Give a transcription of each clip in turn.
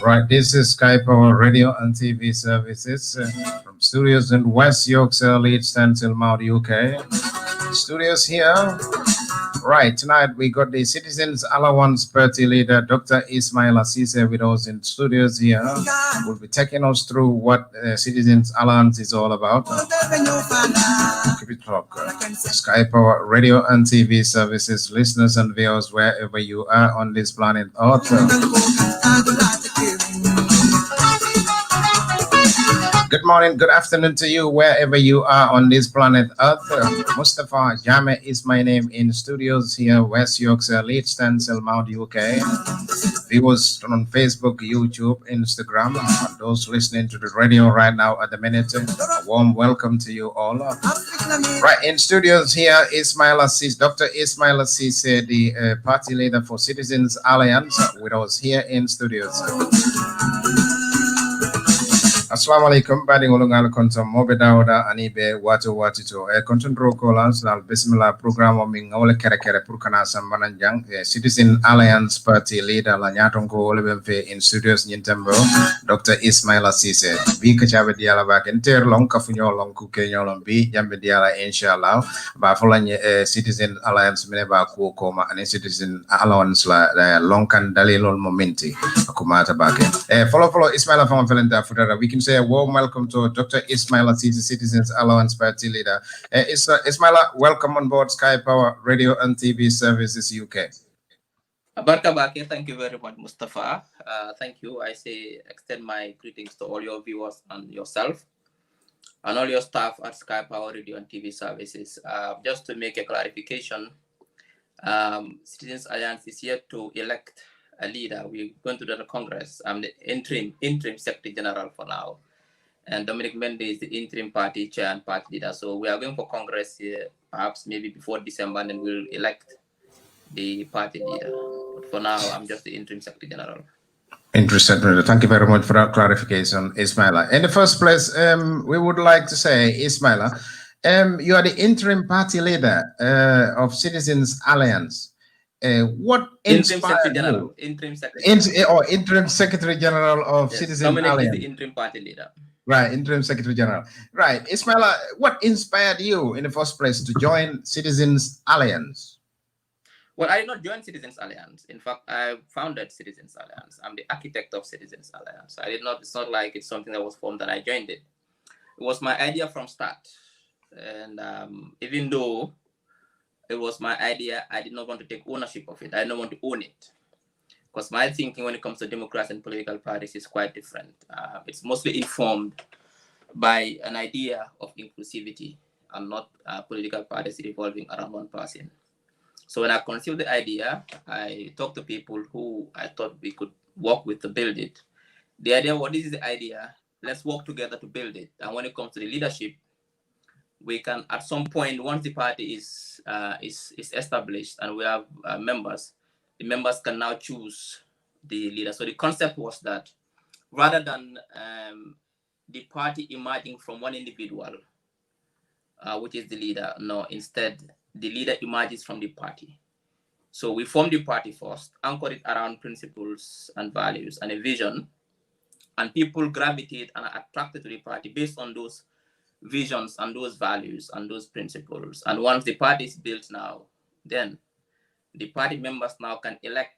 Right, this is Sky Power Radio and TV services from studios in West Yorkshire, Leeds, Mount UK. Studios here. Right, tonight we got the Citizens Allowance Party leader, Dr. Ismaila Ceesay, with us in studios here. Will be taking us through what Citizens Allowance is all about. Keep it locked. Sky Power Radio and TV services, listeners and viewers wherever you are on this planet Earth. Good morning, good afternoon to you wherever you are on this planet Earth. Mustafa Jame is my name in studios here, West Yorkshire, Leeds, Mount UK. Viewers on Facebook, YouTube, Instagram, and those listening to the radio right now at the minute, a warm welcome to you all. Right, in studios here, Ismaila Ceesay, Dr. Ismaila Ceesay, the party leader for Citizens Alliance, with us here in studios. Assalamu alaikum, badi ngolongal konton mobe dawda anibe watu to konton roko lansal bismillah program mi ngawle kere pour kana sambana jang Citizen Alliance Party leader la nyaton ko wole be in studios nyintembo Dr. Ismaila Ceesay bi ka chabe diala ba ken ter long ka funyo long ku ke nyolom bi jambe diala inshallah ba fulanye Citizen Alliance mine ba ko koma ani Citizen Allowance la long kan dalilol momenti akumata ba ke follow Ismaila from Valenta Fudara. We can say a warm welcome to Dr. Ismaila Ceesay, Citizens Allowance Party leader. Ismaila, welcome on board Sky Power Radio and TV Services UK. Barkabake, thank you very much, Mustafa. Thank you. I say extend my greetings to all your viewers and yourself and all your staff at Sky Power Radio and TV Services. Just to make a clarification, Citizens Alliance is yet to elect a leader. We're going to the Congress. I'm the interim Secretary General for now. And Dominic Mendes is the interim party chair and party leader. So we are going for Congress perhaps maybe before December, and then we'll elect the party leader. But for now, I'm just the interim Secretary General. Interesting. Thank you very much for that clarification, Ismaila. In the first place, we would like to say, Ismaila, you are the interim party leader of Citizens Alliance. What inspired you? Interim Secretary General of yes, Citizens Dominic Alliance. is the interim party leader. Right, interim Secretary General. Right, Ismaila, what inspired you in the first place to join Citizens Alliance? Well, I did not join Citizens Alliance. In fact, I founded Citizens Alliance. I'm the architect of Citizens Alliance. I did not. It's not like it's something that was formed and I joined it. It was my idea from start, and even though it was my idea, I did not want to take ownership of it. I did not want to own it. Because my thinking when it comes to democracy and political parties is quite different. It's mostly informed by an idea of inclusivity and not political parties revolving around one person. So when I conceived the idea, I talked to people who I thought we could work with to build it. The idea, well, this is the idea, let's work together to build it. And when it comes to the leadership, we can, at some point, once the party is established and we have members, the members can now choose the leader. So the concept was that rather than the party emerging from one individual, which is the leader, no, instead the leader emerges from the party. So we formed the party first, anchored it around principles and values and a vision, and people gravitate and are attracted to the party based on those visions and those values and those principles. And once the party is built now, then the party members now can elect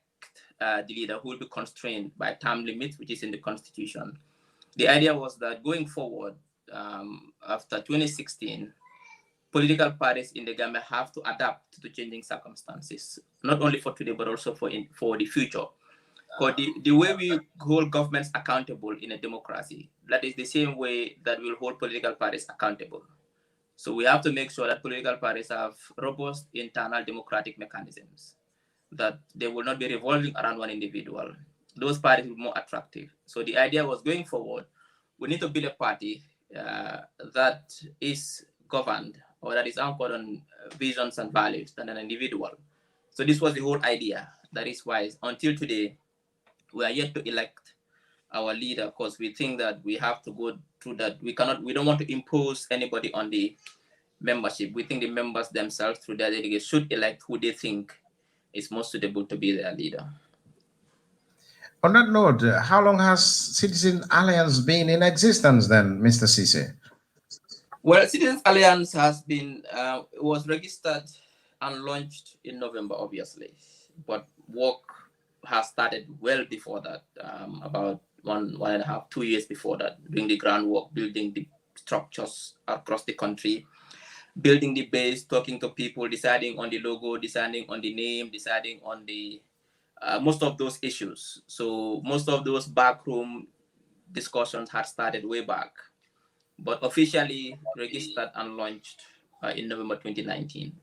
the leader who will be constrained by term limits, which is in the constitution. The idea was that going forward, after 2016, political parties in the Gambia have to adapt to changing circumstances, not only for today, but also for the future. Because the way we hold governments accountable in a democracy, that is the same way that we'll hold political parties accountable. So we have to make sure that political parties have robust internal democratic mechanisms, that they will not be revolving around one individual, those parties will be more attractive. So the idea was going forward, we need to build a party that is governed or that is anchored on visions and values than an individual. So this was the whole idea. That is why until today, we are yet to elect our leader because we think that we have to go through that. We don't want to impose anybody on the membership. We think the members themselves through their delegates should elect who they think is most suitable to be their leader. On that note, how long has Citizen Alliance been in existence then, Mr. Ceesay? Well, Citizens Alliance has been was registered and launched in November, obviously, but work has started well before that, about one and a half, 2 years before that, doing the groundwork, building the structures across the country, building the base, talking to people, deciding on the logo, deciding on the name, deciding on the most of those issues. So most of those backroom discussions had started way back, but officially registered and launched in November 2019.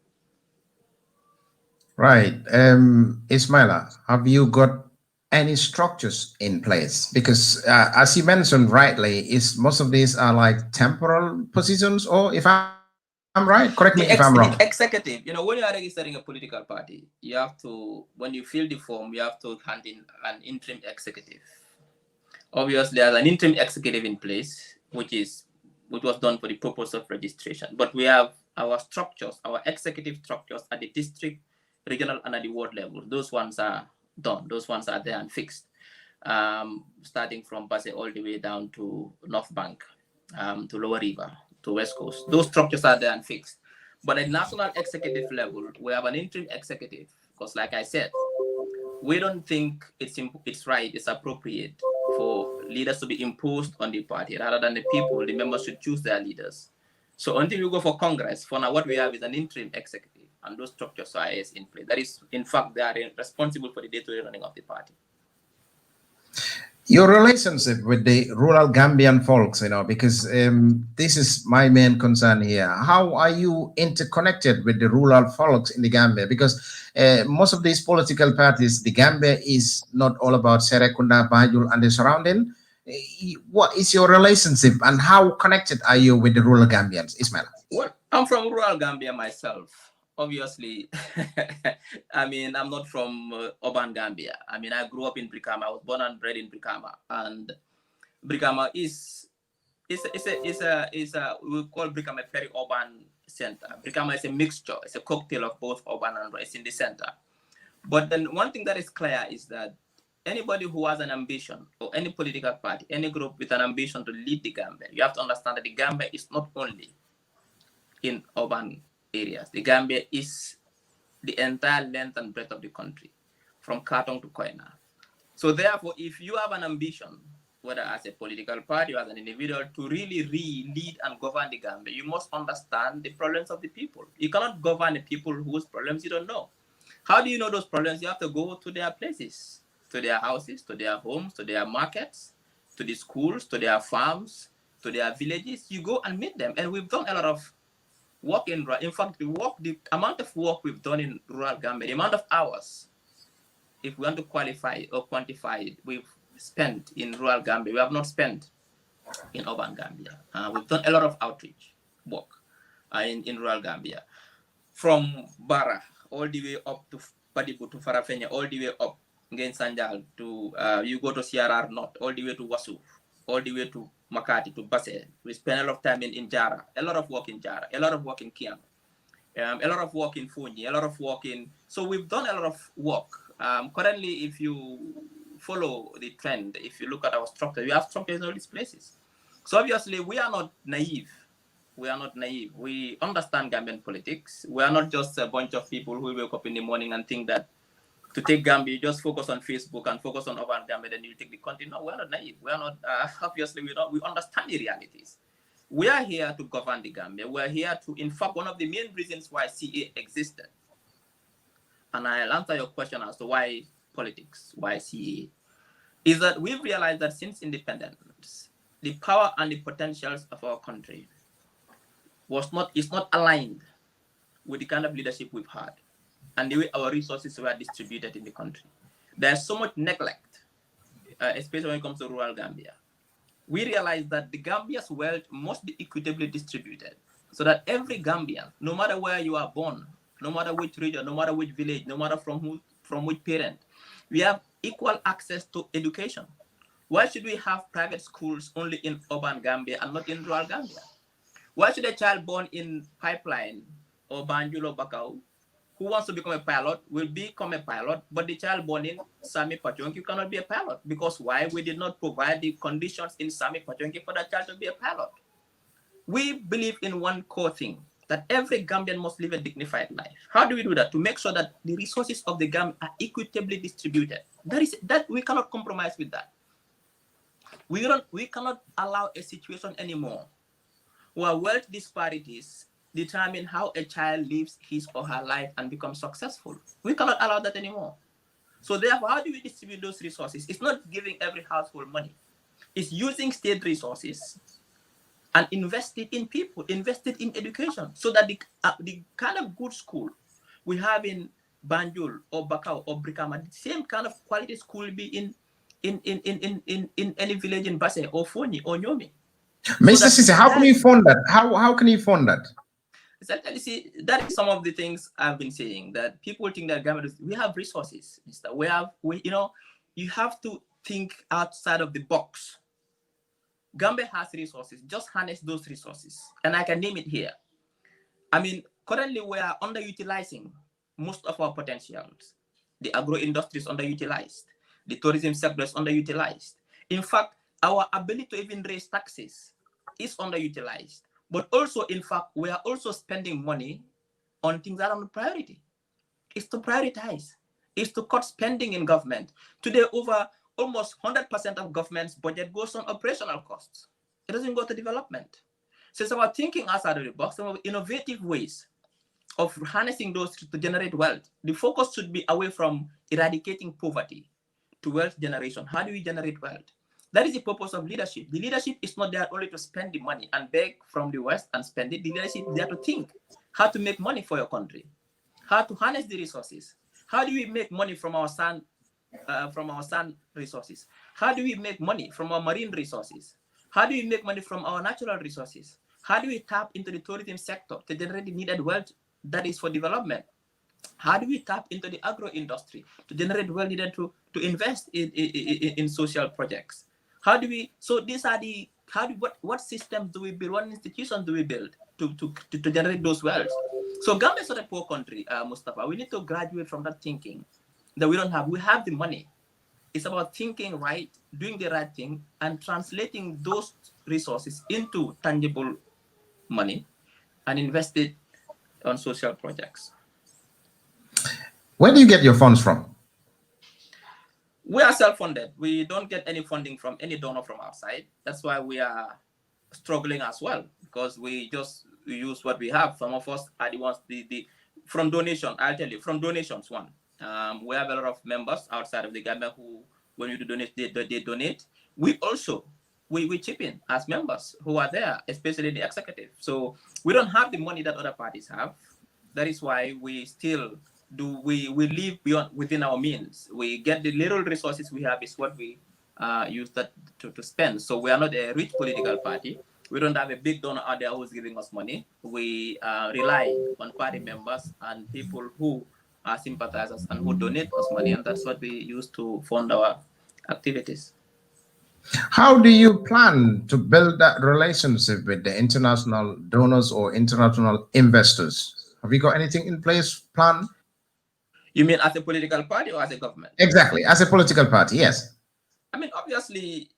Right. Ismaila, have you got any structures in place? Because as you mentioned rightly, is most of these are like temporal positions, or if I'm right, correct me if I'm wrong. The executive, when you are registering a political party, you have to, when you fill the form, you have to hand in an interim executive. Obviously, there's an interim executive in place, which was done for the purpose of registration. But we have our structures, our executive structures at the district, regional, and at the ward level. Those ones are done. Those ones are there and fixed. Starting from Basse all the way down to North Bank, to Lower River, to West Coast. Those structures are there and fixed. But at national executive level, we have an interim executive because, like I said, we don't think it's right, it's appropriate for leaders to be imposed on the party rather than the people. The members should choose their leaders. So until we go for Congress, for now, what we have is an interim executive, and those structures are in place. That is, in fact, they are responsible for the day-to-day running of the party. Your relationship with the rural Gambian folks, because this is my main concern here. How are you interconnected with the rural folks in the Gambia? Because most of these political parties, the Gambia is not all about Serekunda, Bajul, and the surrounding. What is your relationship and how connected are you with the rural Gambians, Ismail? Well, I'm from rural Gambia myself. Obviously, I'm not from urban Gambia. I grew up in Brikama. I was born and bred in Brikama, and Brikama is we call Brikama a peri-urban center. Brikama is a mixture. It's a cocktail of both urban and rural. It's in the center. But then one thing that is clear is that anybody who has an ambition, or any political party, any group with an ambition to lead the Gambia, you have to understand that the Gambia is not only in urban areas. The Gambia is the entire length and breadth of the country, from Katong to Koina. So therefore, if you have an ambition, whether as a political party or as an individual, to really lead and govern the Gambia, you must understand the problems of the people. You cannot govern the people whose problems you don't know. How do you know those problems? You have to go to their places, to their houses, to their homes, to their markets, to the schools, to their farms, to their villages. You go and meet them. And we've done a lot of work in fact, the amount of work we've done in rural Gambia, the amount of hours, if we want to qualify or quantify it, we've spent in rural Gambia, we have not spent in urban Gambia. We've done a lot of outreach work in rural Gambia, from Bara all the way up to Padibu to Farafenya, all the way up Ngen Sanjal to you go to CRR North, all the way to Wasu, all the way to Makati, to Basse. We spend a lot of time in Jara, a lot of work in Jara, a lot of work in Kiang, a lot of work in Funyi, a lot of work in... So we've done a lot of work. Currently, if you follow the trend, if you look at our structure, we have structures in all these places. So obviously, we are not naive. We are not naive. We understand Gambian politics. We are not just a bunch of people who wake up in the morning and think that to take Gambia, you just focus on Facebook and focus on urban Gambia, then you take the country. No, we are not naive. We are not, obviously, we understand the realities. We are here to govern the Gambia. We are here to, in fact, one of the main reasons why CA existed, and I'll answer your question as to why politics, why CA, is that we've realized that since independence, the power and the potentials of our country is not aligned with the kind of leadership we've had and the way our resources were distributed in the country. There's so much neglect especially when it comes to rural Gambia. We realize that the Gambia's wealth must be equitably distributed so that every Gambian, no matter where you are born, no matter which region, no matter which village, no matter from which parent, we have equal access to education. Why should we have private schools only in urban Gambia and not in rural Gambia? Why should a child born in Pipeline or Banjul or Bakau who wants to become a pilot will become a pilot, but the child born in Sami Pachonki cannot be a pilot? Because why? We did not provide the conditions in Sami Pachonki for that child to be a pilot. We believe in one core thing, that every Gambian must live a dignified life. How do we do that? To make sure that the resources of the Gambia are equitably distributed. That we cannot compromise with that. We cannot allow a situation anymore where wealth disparities determine how a child lives his or her life and becomes successful. We cannot allow that anymore. So therefore, how do we distribute those resources? It's not giving every household money. It's using state resources and invested in people, invested in education, so that the kind of good school we have in Banjul or Bakau or Brikama, the same kind of quality school will be in any village in Basse or Foni or Nyomi. Mr. Ceesay, how can you fund that? How can you fund that? Certainly, see, that is some of the things I've been saying, that people think that Gambia, we have resources, Mister. You have to think outside of the box. Gambia has resources, just harness those resources. And I can name it here. I mean, currently we are underutilizing most of our potentials. The agro industry is underutilized. The tourism sector is underutilized. In fact, our ability to even raise taxes is underutilized. But also, in fact, we are also spending money on things that are not priority. It's to prioritize. It's to cut spending in government. Today, over almost 100% of government's budget goes on operational costs. It doesn't go to development. So it's about thinking outside of the box, some of innovative ways of harnessing those to generate wealth. The focus should be away from eradicating poverty to wealth generation. How do we generate wealth? That is the purpose of leadership. The leadership is not there only to spend the money and beg from the West and spend it. The leadership is there to think how to make money for your country, how to harness the resources. How do we make money from our sand resources? How do we make money from our marine resources? How do we make money from our natural resources? How do we tap into the tourism sector to generate the needed wealth that is for development? How do we tap into the agro industry to generate wealth needed to invest in social projects? How do we, so these are the, what systems do we build, what institutions do we build to generate those wealth? So Gambia is not a poor country, Mustafa. We need to graduate from that thinking that we have the money. It's about thinking right, doing the right thing, and translating those resources into tangible money and invest it on social projects. Where do you get your funds from? We are self-funded. We don't get any funding from any donor from outside. That's why we are struggling as well, because we just use what we have. Some of us are the ones, from donation, I'll tell you, from donations, one. We have a lot of members outside of the Gambia who, when you donate, they donate. We also, we chip in as members who are there, especially the executive. So we don't have the money that other parties have. That is why we still we live within our means. We get the little resources we have is what we use that to spend. So we are not a rich political party. We don't have a big donor out there who's giving us money. We rely on party members and people who are sympathizers and who donate us money, and that's what we use to fund our activities. How do you plan to build that relationship with the international donors or international investors? Have you got anything in place, plan? You mean as a political party or as a government? Exactly, as a political party, yes. I mean, obviously,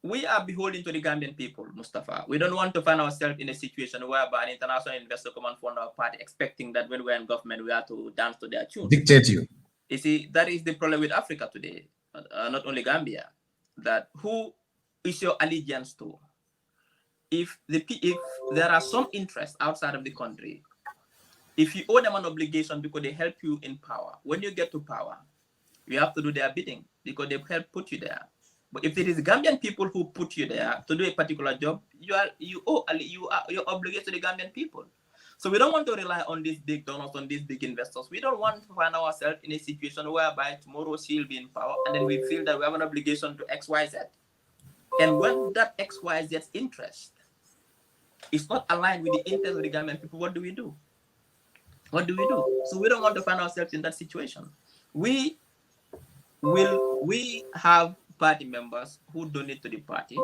we are beholden to the Gambian people, Mustafa. We don't want to find ourselves in a situation whereby an international investor come and fund our party, expecting that when we're in government, we have to dance to their tune. Dictate you. You see, that is the problem with Africa today, not only Gambia. That who is your allegiance to? If there are some interests outside of the country, if you owe them an obligation because they help you in power, when you get to power, you have to do their bidding because they help put you there. But if it is Gambian people who put you there to do a particular job, you're obligated to the Gambian people. So we don't want to rely on these big donors, on these big investors. We don't want to find ourselves in a situation whereby tomorrow she'll be in power and then we feel that we have an obligation to XYZ. And when that XYZ's interest is not aligned with the interest of the Gambian people, what do we do? What do we do? So we don't want to find ourselves in that situation. We have party members who donate to the party.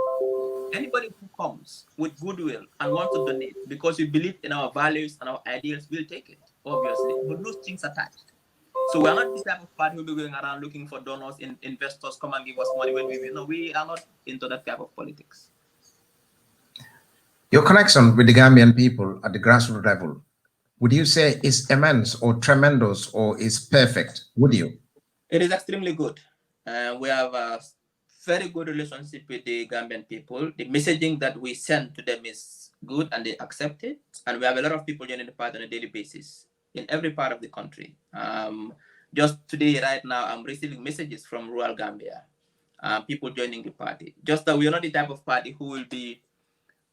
Anybody who comes with goodwill and wants to donate because we believe in our values and our ideals will take it, obviously. But those things attached. So we're not this type of party who will be going around looking for donors, investors come and give us money when we win. No, we are not into that type of politics. Your connection with the Gambian people at the grassroots level, would you say is immense or tremendous or is perfect? Would you? It is extremely good. We have a very good relationship with the Gambian people. The messaging that we send to them is good and they accept it. And we have a lot of people joining the party on a daily basis in every part of the country. Just today, right now, I'm receiving messages from rural Gambia, people joining the party. Just that we are not the type of party who will be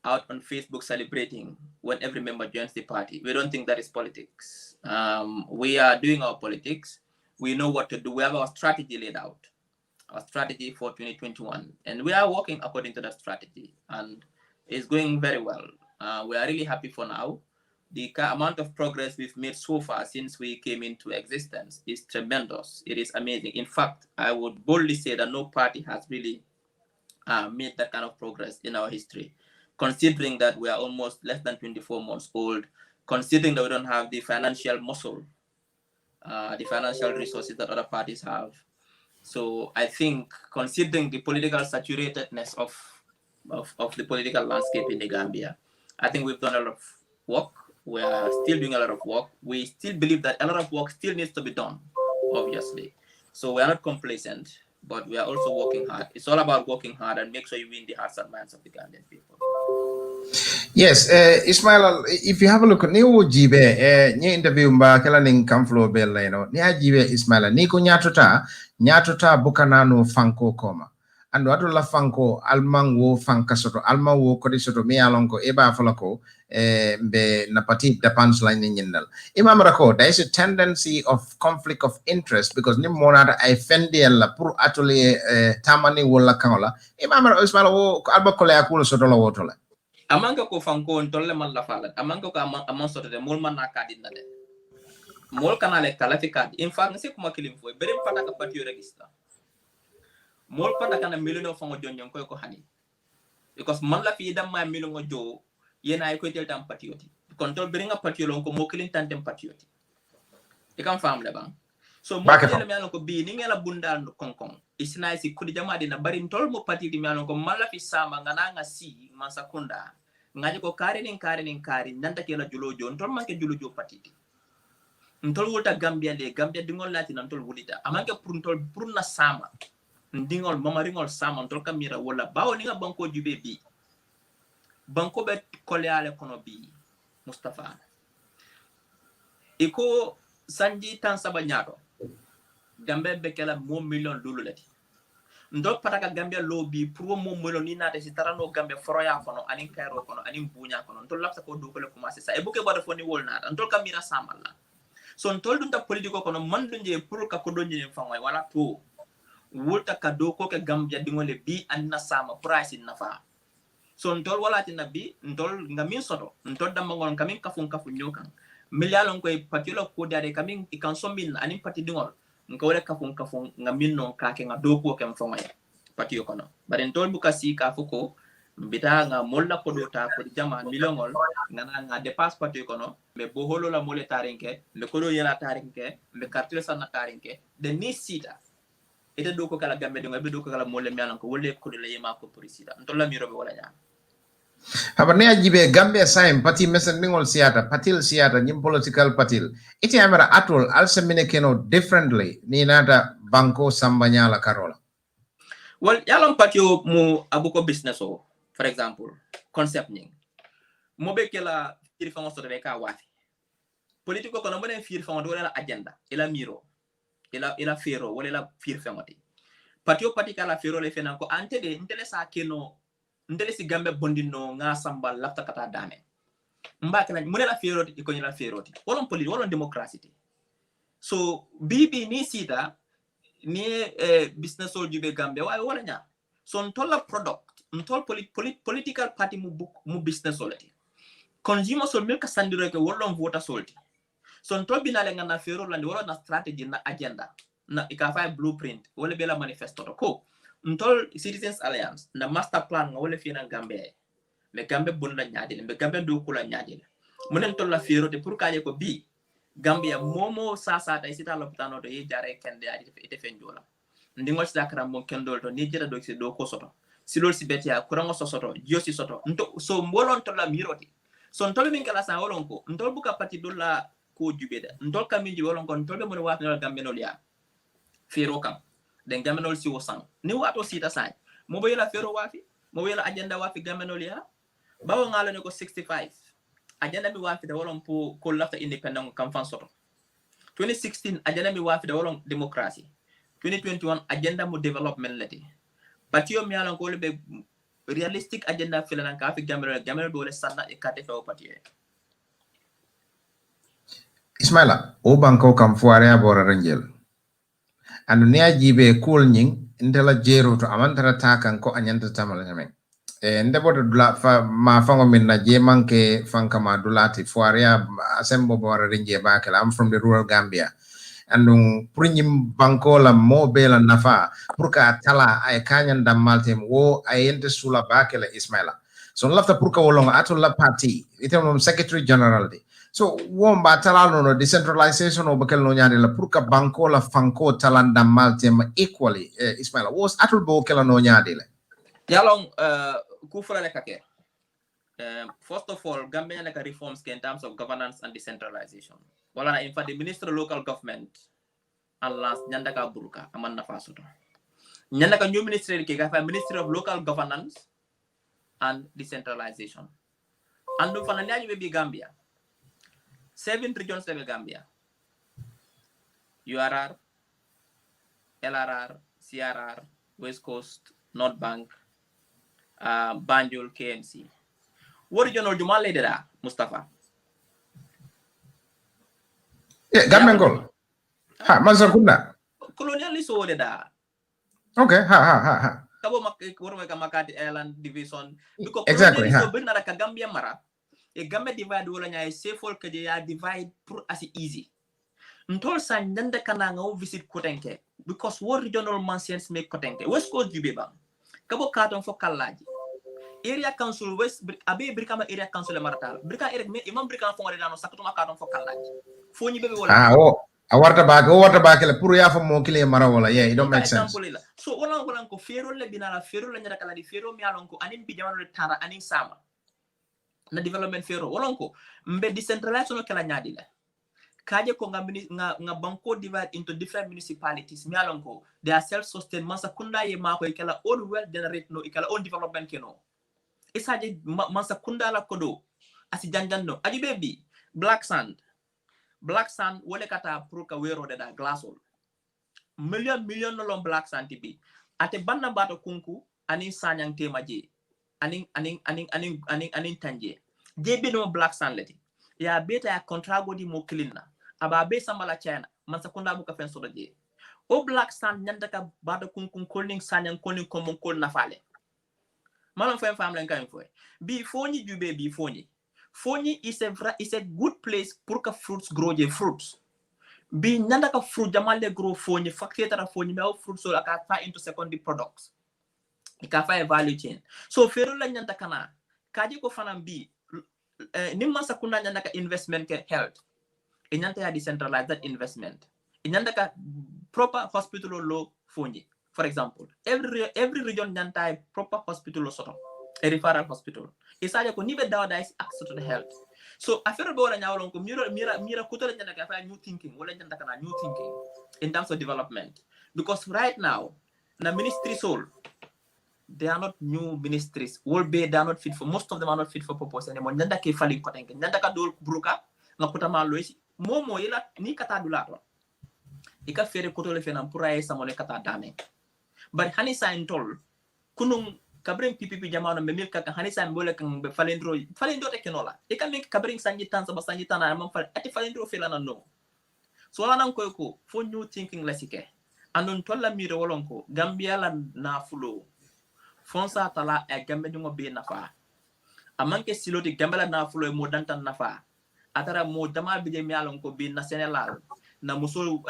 out on Facebook celebrating when every member joins the party. We don't think that is politics. We are doing our politics. We know what to do. We have our strategy laid out, our strategy for 2021. And we are working according to that strategy. And it's going very well. We are really happy for now. The amount of progress we've made so far since we came into existence is tremendous. It is amazing. In fact, I would boldly say that no party has really made that kind of progress in our history, considering that we are almost less than 24 months old, considering that we don't have the financial muscle, the financial resources that other parties have. So I think, considering the political saturatedness of the political landscape in the Gambia, I think we've done a lot of work. We are still doing a lot of work. We still believe that a lot of work still needs to be done, obviously. So we are not complacent, but we are also working hard. It's all about working hard and make sure you win the hearts and minds of the Gambian people. Yes, Ismaila, if you have a look at new jibe, new interview mba kala ning kamflo bella, ni jibe Ismaila, ni ko nyatota bukanano fanko koma. Ando ado la fanko alman wo fanka soto, alman wo kodi soto mi alonko eba falako be napati depends line nyindal. Imamrako, there is a tendency of conflict of interest because ni monata ay fendiel pour atelier tamani wala kangola. Imamra Ismaila wo alba kole akulo soto la wotola. Amanga ko fanko ntolle man la falat amanga ko amon soto de mol man nakadi na de mol kanale kala fi kadi in fact nse kuma kilim fo berem pata ka patio registra mol pata kana milino fango jonjon ko hani because man la fi dam ma milino jo yena ay ko tel tam patioti control beringa patio lon ko mo kilin tan dem patioti e kam fam le bang so mo tel me ko bi ni ngela bundal no konkon isna si kudi jama dina bari ntol mo patiti me ko man la fi sama ngana nga si man sakunda ngaji ko kari nanta kela julojo ntol manke julojo patiti ntol wuta Gambia dingol lati ntol wulita amanke pour na sama ndingol mamaringol sama ntol kamira wala bawo ni nga banko jube bi banko be koleale kono bi Mustafa iko sanji tan saba nyaado Gambia be kala $1 million lati ndo pataka Gambia lobby pour mo molo ni nate si tarano Gambia foroya kono anin kairo kono anin bunya kono ntol lapsa ko do ko le commencer sa e buke bada foni wol nata ntol kamira samalla so ntol dunta politiko kono man dunje pour ka ko donje fangay wala to wolta ka do ko ke Gambia dingole bi anna sama price nafa so ntol wala tin nabi ntol ngamin soto ntol damba ngon kamin kafun nyokan milyalon ko patilo ko dare kamin ikan sombin anin pati dingol ngawle kafun ngamin non kake nga doko kem fongay patio kono bare ntol bukasi ka fuko mbita nga molla ko dota ko jama milongol nga dépasse patio kono me boholo la mole tarinke le kodo yela tarinke me kartile sanna tarinke de ni sita ite doko kala gambe de ngabe doko kala mole mianan ko wolle ko de yema ko porisita ntol la miro be wala nya Habane ajibe Gambia saim pati mesen ningol siata patil siata nyim political patil iti amara atol alsemine keno differently ni nata banko sambanyala karola. Well, yalong patio mo abuko business o, for example, concept ning. Mo be kela fir fango so de ka wafi. Politiko kono mo den fir fango do la agenda, ila miro. Ila fero wala la fir fango ti. Patio patika la fero le fenan ko ante de intele sa keno ndele si Gambia bondino nga sambal lafta kata dame. mbake la munela feroti iko nyala feroti wolon poli wolon démocratie so bibi ni sita ni business ol jube Gambia way wala nya so ntolla product ntol political party mu business olati consumer sol milka sandiro ke wolon vota solti so ntol binale ngana fero landi wala na strategy na agenda na ikafa blueprint wala bela manifesto ko ntol Citizens Alliance na master plan wala fina Gambia me Gambia bunda nyaade me Gambia do kula nyaade munen tol la fero te pour kaje ko bi Gambia momo sasa tay sita lopitano to ye jare kende adi ite fenjola ndingol sakra mo kendol to ni jeta do ci do ko soto silol si betia kurango soto josi soto nto so mbolon to la miroti so ntol min kala sa wolon ko ntol buka pati do la ko jubeda ntol kamiji wolon ko ntol be mo wa no Gambia no liya fero kam den Gambia no si wosan ni wato sita sai mo be la fero wafi mo be la agenda wafi Gambia no liya bawo ngalo ne ko 65 agenda mi wafi da wolon po ko lafta independent kam fan soto 2016 agenda mi wafi da wolon democracy 2021 agenda mo development lati patio mi alon ko be realistic agenda filanan ka fi Gambia do le sanna e kate fa patio Ismaila o banko kam fuare abora rangel anu ne ajibe kul nying ndela jero to amantara takan ko anyanta tamala nyamen ndeboto dula fa ma fango min na je manke fankama dulati fuaria asembo bora rinje bakela. I'm from the rural Gambia andung prunyim banko la mobile nafa purka tala ay kanyan dam maltem wo ayente sula bakela Ismaila so lafta purka wolonga ato la party item secretary general di so womba tala no decentralization o bakel no nyande la purka banko la fanko talanda maltem equally Ismaila was atul bo kala no nyande le yalong kufra le kake first of all Gambia like reforms in terms of governance and decentralization wala in fact the minister of local government alas nyanda ka buruka aman na fasuto nyanda ka new ministry ke ka ministry of local governance and decentralization andu fana nyaji be Gambia 7 regions be Gambia URR LRR CRR West Coast North Bank Banjul KMC what regional jumal le da Mustafa Gambia ha Mansakunda colonialist o le da okay ha kabo worwe ka makati island division because exactly so birna ka Gambia mara e Gambia divide wala nyaay sefol ke ya divide pour as easy ntol sa nyanda kana nga visit kotenke because what regional mansions make kotenke West Coast jube bang kabo katon fo kalaji area council west abe brikama area council maratal brika area me imam brika fo ngade dano sakatuma katon fo kalaji fo nyi bebe wala a warta baake le pour ya fa mo kile mara wala it don't make sense so wala ko fero le binala fero le nyata kala di fero mi alon ko anin bi jamano le tara anin sama na development fero wala ko mbe decentralization kala nyaadi la kaje ko nga banko divide into different municipalities mi alon ko they are self sustained mansa kunda ye mako e kala all well generate no e kala own development keno isaje mansa kunda la kodo asi janjanno aji bebi black sand wole kata pour ka wero de da glassol million no lon black sand tibi ate banna bato kunku ani sanyang temaje aning tanje jebe no black sand leti ya beta ya contrago di mo clean aba be sambala china man sakunda bu ka fen so je o black sand nyanda ka bato kunku kolning sanyang kolning komon kol na fale malon fen famlen kan fo bi foni jube bi foni is a good place pour que fruits grow je fruits bi nanda ka fruit jamal le grow foni factory foni me fruits so aka fa into secondary products ika fa value chain so fero la nyanda kana kaje ko fanam bi nimma sakunda nyanda ka investment ke health e nyanda ya decentralize that investment e nyanda ka proper hospital lo foni for example every region nyanda proper hospital soto a referral hospital isaje ko nibe dawda is access to the health so afero bo wala nyawlon ko mira kutole nyanda ka fa new thinking wala nyanda kana new thinking in terms of development because right now na ministry soul they are not new ministries they are not fit for most of them are not fit for purpose anymore nyanda ke fali ko tanke nyanda ka dol bruka ngakuta ma loisi momo ila ni kata dulato ika fere kutole fenam pura e samone kata dame but hani sa intol kunung kabring PPP jamano me milka kan hanisa mbole kan be falendro te kenola e kan min kabring sanji tan sa sanji tan am fal ati falendro filana no so lanan ko fo new thinking la sike anon tolla mire wolon ko Gambia la na fulo fonsa tala e gambe ngo be nafa amanke siloti Gambia la na fulo e mo dantan nafa atara mo dama bije mi alon ko be na Senegal na muso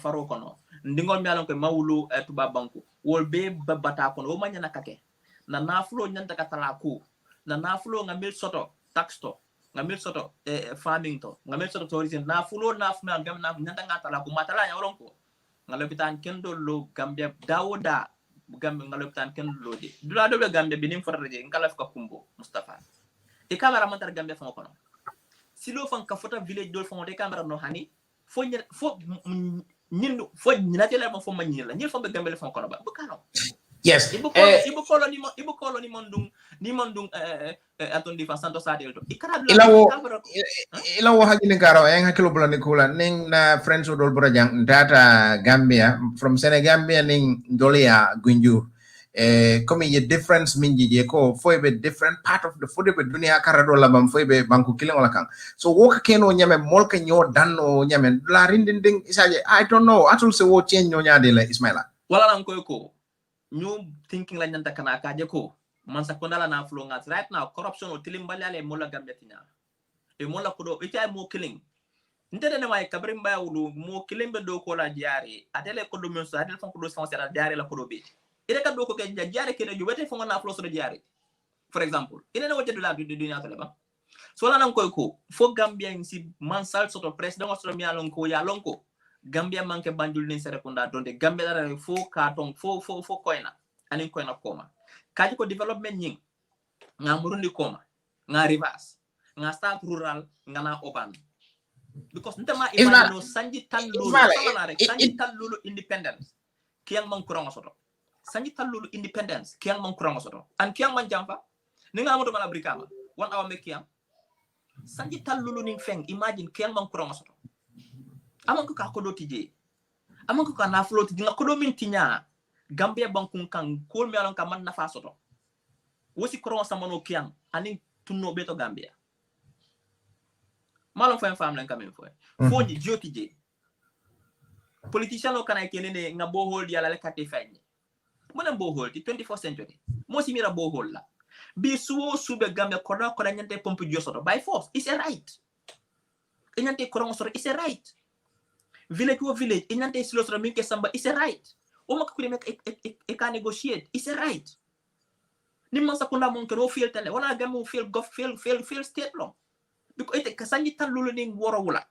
faro kono ndingol mi alon ko mawulu tuba banku wol be babata kono o manya nakake na nafulo nyanta katala ku na nafulo ngamil soto tax to ngamil soto farming to ngamil soto tourism nafulo ngam na nyanta ngatala ku matala nya olonko ngalopitan kendo lo Gambia dawoda Gambia ngalopitan kendo lo de dula do Gambia binim forreje ngala ka kumbo Mustafa e camera mantar Gambia fa kono silo fan ka fota village dol fa de camera no hani fo nyindu fo nyinatele mo fo manyila nyil fo be Gambia fa kono ba bukano. Yes. Ibu kolo ni mondung aton di Santo Sadel to. Ilawo hakini karo en hakilo bulani kula ning na friends odol burajang data Gambia from Senegambia ning dolia Gunjur. Komi ye difference minji je ko foybe different part of the food be dunia karado labam foybe banku killing wala kan. So woka keno nyame molka nyo danno nyame la rinding isaje I don't know atul se wo change nyo nyade la Ismaila. Wala nan ko new thinking la nyanta kana kaje ko man sakondala na flow ngat right now corruption o tilimbalale mola Gambia tinya e mola ko do ita mo killing ndede ne way kabrim bayawulu mo killing be do ko la diari atele ko do men so atele fon ko do sponsor diari la ko do be ire ka do ko ke diari ke do wete fon na flow so diari for example ine ne wote do la do dunya to leba so la nan ko fo Gambia si man sal soto president so mi alon ko ya lon ko Gambia manke Banjul ni serekunda donde Gambia dara fo karton fo koina anin koina koma kaji ko development nying nga murundi koma nga reverse nga start rural nga na urban because ntama imagine no sanji tan lulu independence kiyang man kurang soto sanji tan lulu independence kiyang man kurang soto an kiyang man jampa ni nga amuto mala brikama 1 hour me kiyang sanji tan lulu ning feng imagine kiyang man kurang soto amanko ka kodo tije amanko ka na float dinga kodo min tinya Gambia bankun kan kol mi alon ka man nafa soto wosi koron samano kian ani tunno beto Gambia malon fam len kamen fo ni jotije politician lo kana kelene nga bohol yala le kate fagni mona bohol ti 24th century mo si mira bohol la bi suwo sube Gambia kodo nyante pompe josoto by force is a right nyante koron soto is a right village to village inante silosra minke samba is a right o makakuri mek e ka negotiate is a right ni man sakunda mon ko feel tele wala gamu feel go feel state long because ite kasanji tan lulu ning woro wala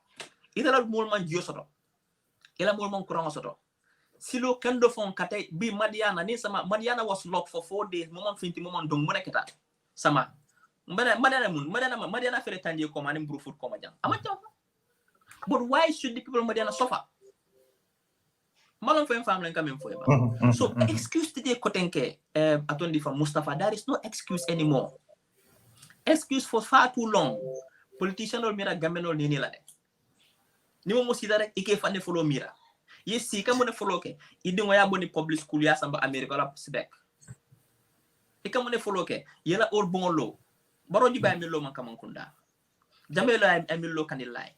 ite la mol man josoto ila mol man kurango soto silo kendo fon kate bi Madiana ni sama Madiana was locked for 4 days momon finti momon dong moneketa sama Madiana fele tanje ko manim brufut ko majang amacho. But why should the people of Madiana suffer? Malon family coming for you. So excuse today kotenke atondi from Mustafa. There is no excuse anymore. Excuse for far too long. Politician or mira gameno nini la. Ni mo sidare ike fane follow mira. Yes, si kamo ne follow ke. Idingo ya boni public school ya samba America la sibek. Ikamo ne follow ke. Yela or bon lo. Baro di ba mi lo man kamankunda. Jamelo mi lo kanilai.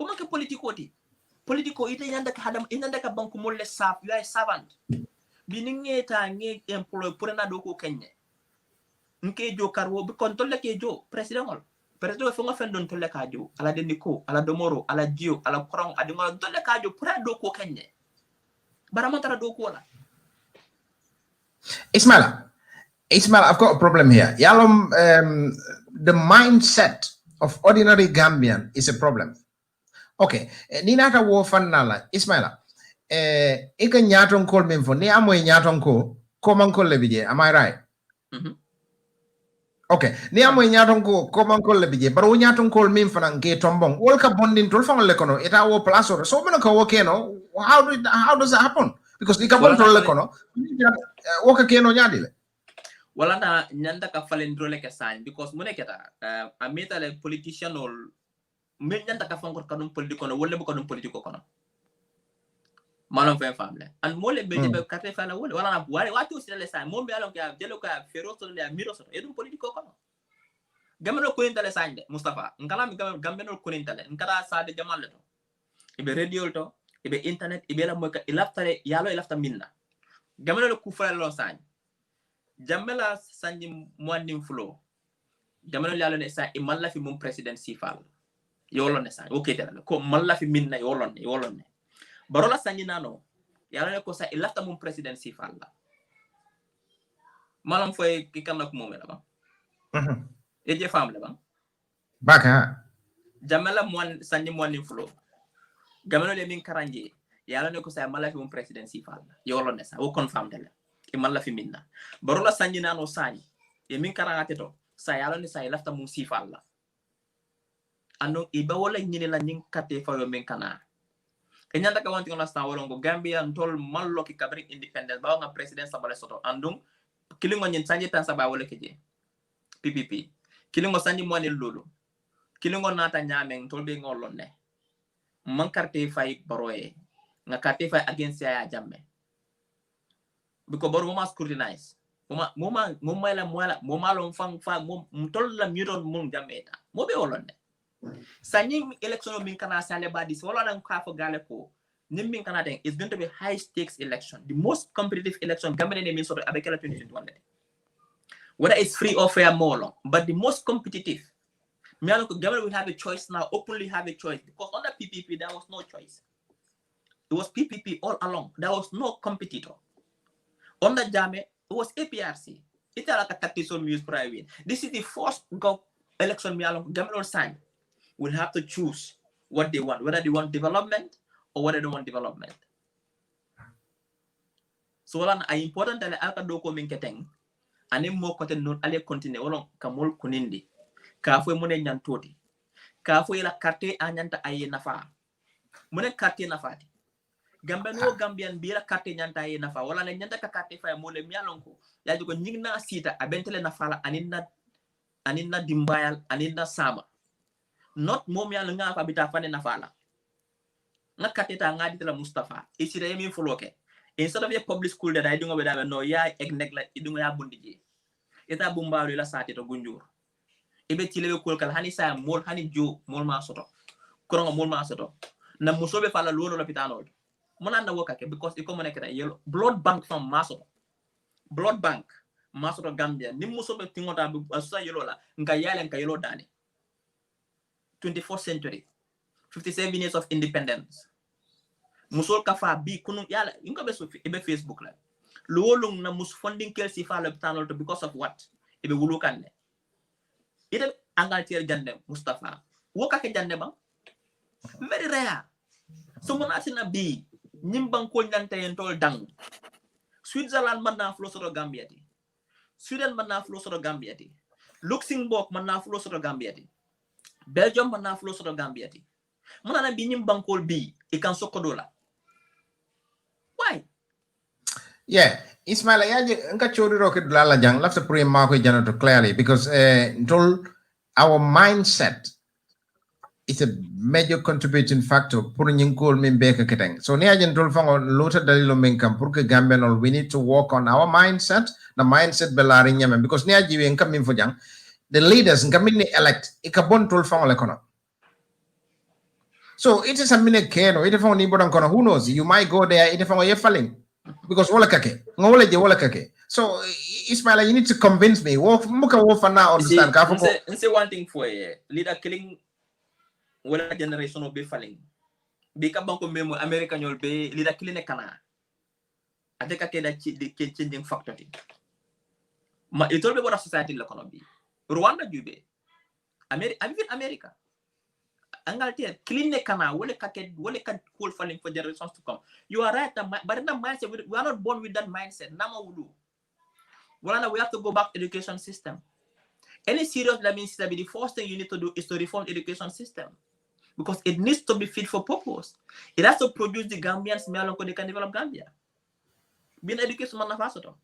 Uma ke politiko ite yanda ka hadam inanda ka banku molle sap you are savant biningeta nge employ pour na do ko kenye nke jo karwo bi kon tolle ke jo president fo nga fen don tolle ka jo ala deniko ala domoro ala jio ala korong adi ngol tolle ka jo pour do ko kenye baramantara do ko la Ismaila, I've got a problem here. Yalom, the mindset of ordinary Gambian is a problem. Okay, ni nata wo fannala Ismaila. Ika nyaton kol memfo ni amo nyaton ko man kol lebije. Am I right? Okay, ni amo nyaton ko man kol lebije. Baro nyaton kol memfo nan ke tombong. Wol ka bondin tol fang lekono eta wo place or so meno ka wo keno. How does that happen? Because ika bon tol lekono. Wo ka keno nyadile. Wala na nyanda ka falendro le ke sign because muneketa ameta le politician or men nyanta ka fankor kanum politiko no wolle ko dum politiko kono malon fe famle and mole be jebe carte fa la wala na wari watu sile sa mombe alon ka jelo ka feroso le miro so edum politiko kono gameno ko intale sande Mustafa ngala mi gameno ko intale ngara sade jamal to ibe radio to ibe internet ibe la moka ilaftare yalo ilafta minna gameno ku fala lo sande jamela sanji moandim flow gameno yalo ne sa e malla fi mum president sifal yolo ne sa okay tala ko malla fi minna yolo ne barola sanji nano yalo ne ko sa ilafta mum president sifal la malam foy ki kan nak momela ba eje fam la ba baka jamela moan sanji moandim flow gameno le min karanje yalo ne ko sa malla fi mum president sifal la yolo ne sa o confirm dele e malla fi minna barola sanji nano sani e min karangate to sa yalo ni sa lafta mum sifal la ando e ba wala nyine la nyin kate fa yo min kana e nyanda ka wanti on sta wala ngo Gambia ntol mallo ki kabri independent ba nga president sabale soto andum kilingo nyin sanji tan saba wala keje PPP kilingo sanji mo ne lolo kilingo nata nyame tol be ngolon ne man carte fay baroye nga carte fay against ya jamme biko boro mo scrutinize moma lo fang fa mom tol la miron mum jameta mo be wolonde sanyi election min kana sale badis wala nan ka fo gale ko nim min kana den is going to be high stakes election, the most competitive election Gambia ne min so abekela 2021 whether it's free or fair more but the most competitive Gambia will have a choice now, openly have a choice, because under PPP there was no choice. It was PPP all along. There was no competitor. Under Jame, it was APRC. It's like a tactical news private. This is the first election Gambia sign will have to choose what they want, whether they want development or whether they don't want development. So lan ay important ale alka do ko min keteng anim mo kote non ale continue wolon kamol kunindi ka fo mo ne nyantoti ka fo ila carte anyanta ay nafa mo ne carte nafati Gambian bi la carte nyanta ay nafa wala ne nyanta ka carte fa mo le mialon ko yaji ko nyigna sita abentele nafa aninna dimbayal aninna sama not mo mial nga fa bita fane nafa la na carte ta ngadi tela Mustafa isire mi foloke. Instead of a public school that I do with that, no, ya egnek like you do ya bundiji. Ita bumbalu la sati to gunjur. Ibe chile ko kal hani sa mol hani jo mol ma soto. Korongo mol ma soto. Na musobe fala lolo la pitano. Mona na woka ke because iko moneka yellow blood bank from Masoto. Blood bank Masoto Gambia. Ni musobe tingota bu asusa yellow la nka yale nka yellow dani. 24th century. 57 years of independence. Musol kafa bi kunu yala ingo be so ebe Facebook la lolong na mus funding kel si fa le tanol to because of what ebe wulu kanne ite Angleterre jande Mustafa woka ke jande ba very rare so mona sina bi nyimbang ko nyante en tol dang Switzerland man na flo soto Gambia ti Sweden man na flo soto Gambia ti Luxembourg man na flo soto Gambia ti Belgium man na flo soto Gambia ti mona na bi nyimbang ko bi e kan sokodola. Why? Yeah, Ismaila, nka chori rocket lala jang lafta puri mako janato clearly because our mindset is a major contributing factor puri nyingkol mimbeka keteng. So ni ajen tol fango lota dalilo minkam purke Gambian we need to work on our mindset, the mindset belari nyame because ni ajiwe nka minfo jang the leaders nka minni elect ikabon tol fango lekono. So it is a minute keno it fango ni bodan kono who knows you might go there it fango ye falling. Because wala kake wala kake. So Ismaila, you need to convince me. Muka wofa na understand. Say one thing for you. Leader killing wala generation will be falling. Bika banko memo American you'll be leader killing a kana. I think I can changing factor. It all be what a society like gonna be. Rwanda jube. America. Angleterre clean the canal, wole ka cool falling for generations to come. You are right, but in the mindset, we are not born with that mindset. Nama wudu. Well, we have to go back to education system. Any serious learning system, the first thing you need to do is to reform education system. Because it needs to be fit for purpose. It has to produce the Gambians so they can develop Gambia. Being education manifesto.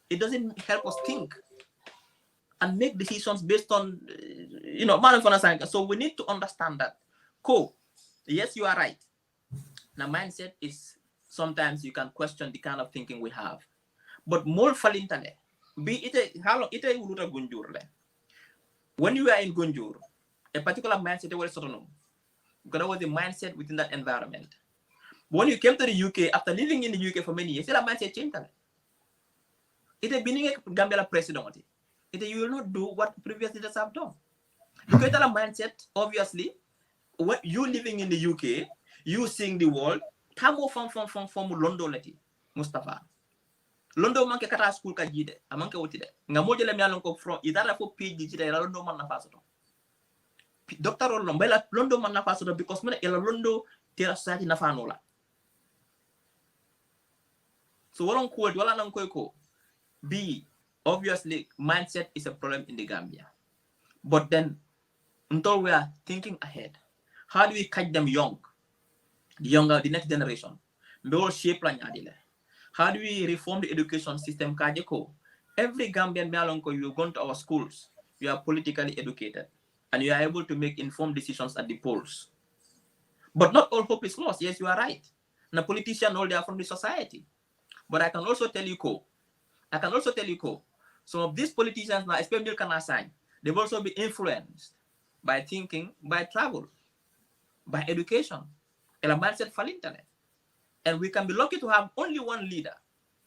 It doesn't help us think and make decisions based on, So we need to understand that. Cool. Yes, you are right. The mindset is sometimes you can question the kind of thinking we have. But more falintale, be it how long it uluta gunjur le. When you are in Gunjur, a particular mindset was sort of because was the mindset within that environment. When you came to the UK, after living in the UK for many years, that mindset changed. It had been a Gambia president. You will not do what previous leaders have done. Because that mindset, obviously, when you living in the UK, you seeing the world, tamo from London leti, Mustafa. London manke kata school ka jide, amanke wotide. Nga moje le mialon ko from idara fo PG jide la London man na fasoto. Doctor Rollo mbela London man na fasoto because mena ela London tera society na fanola. So what on quote wala nang ko B, obviously mindset is a problem in the Gambia. But then until we are thinking ahead, how do we catch them young? The next generation. How do we reform the education system? Every Gambian Malonko, you go to our schools, you are politically educated, and you are able to make informed decisions at the polls. But not all hope is lost. Yes, you are right. The politicians all they are from the society. But I can also tell you, some of these politicians now, especially Kanasai, they will also be influenced by thinking, by travel, by education, and a mindset for internet. And we can be lucky to have only one leader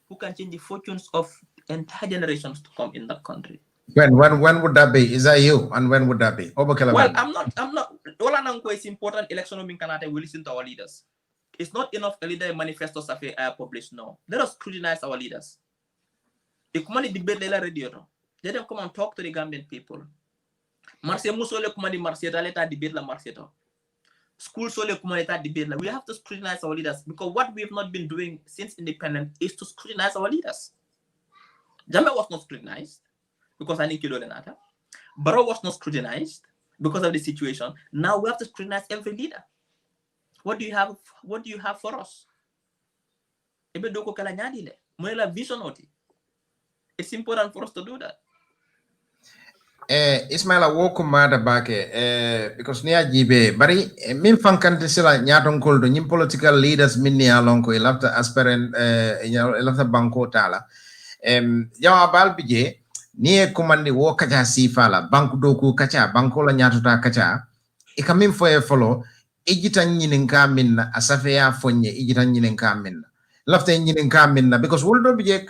who can change the fortunes of entire generations to come in that country. When would that be? Is that you? And when would that be? Well, I'm not. All I know is important election in Canada. We listen to our leaders. It's not enough a leader manifestos are published. No, let us scrutinize our leaders. If money debate la radio, let them come and talk to the Gambian people. Marseille musole kumani Marseille taleta debate la Marseille. School sole kumanita debate la. We have to scrutinize our leaders because what we have not been doing since independence is to scrutinize our leaders. Jammeh was not scrutinized because I think you know that. Barrow was not scrutinized because of the situation. Now we have to scrutinize every leader. What do you have? What do you have for us? It's important for us to do that. Ismaila wokumada bake because niya jibe bari min fankante sila nyaton koldo nyim political leaders min niya lonko ilafta aspirant ilafta banko tala jawa bal bije niye kumandi wo kacha sifala banku doku kacha banko la nyatota kacha ikamin foye follow ijita nyinin ka minna asafe ya fonye ijita nyinin ka minna lafta nyinin ka minna because woldo bije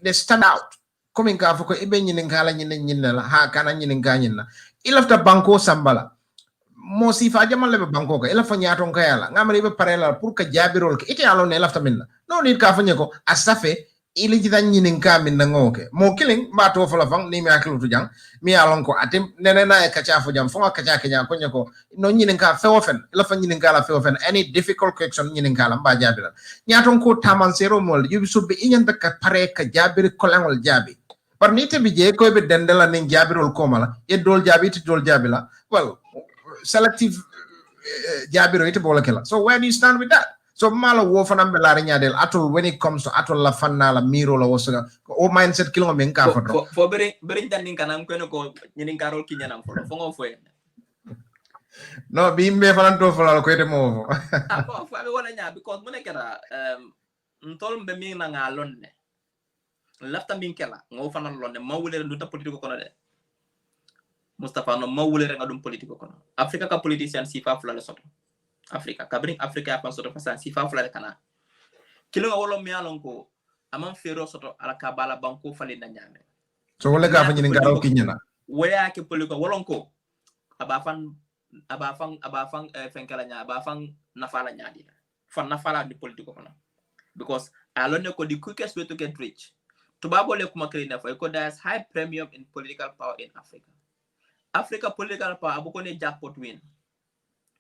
they stand out coming ka foko ibe nyinin kala nyinin la ha kana nyinin ka nyinna ilafta banko sambala mo sifa jamal lebe banko ka ilafa nyaton ka yala ngamari be parela pour ka jabirol ke ite alon ne lafta minna no nit ka fanye ko asafe ili jita nyinin ka minna ngoke mo killing ma to fola fang ni mi akilu tu jang mi alon ko atim nene na e kacha fo jam fonga kacha kenya ko nyako no nyinin ka fe ofen ilafa nyinin ka la fe ofen any difficult question nyinin ka la mba jabira nyaton ko taman zero mol yubi subbe inyanta ka pare ka jabir kolangol jabi par nite bi je ko be dendela nin jabirol komala e dol jabi ti dol jabila well selective jabiro ite bola kala so where do you stand with that so mala wo fanam be la nyadel atol when it comes to atol la fanna la miro la wosoga o mindset kilo men ka for beri tan kanam ko ko nyinin karol kinyanam fo ngo fo no bi mbe fanan to fala ko ite mo bo fo abi wona nya because mo nekera ntol mbe mi na ngalon ne lafta min kela ngo fanan lonne mawule ndu ta politiko kono de Mustafa no mawule nga dum politiko kono Africa ka politician sifa fula le soto Africa ka bring Africa pa soto fasan sifa fula le kana kilo nga wolo mi alon ko amam fero soto ala ka bala banko fali na nyame so wala ka fanyi ngaro kinyana waya ke politiko wolon ko abafan fenkala nya abafan nafala nyaadi fan nafala di politiko kono because alon ko the quickest way to get rich tubabo le kuma krina fa ko there's high premium in political power in Africa political power abuko ne jackpot win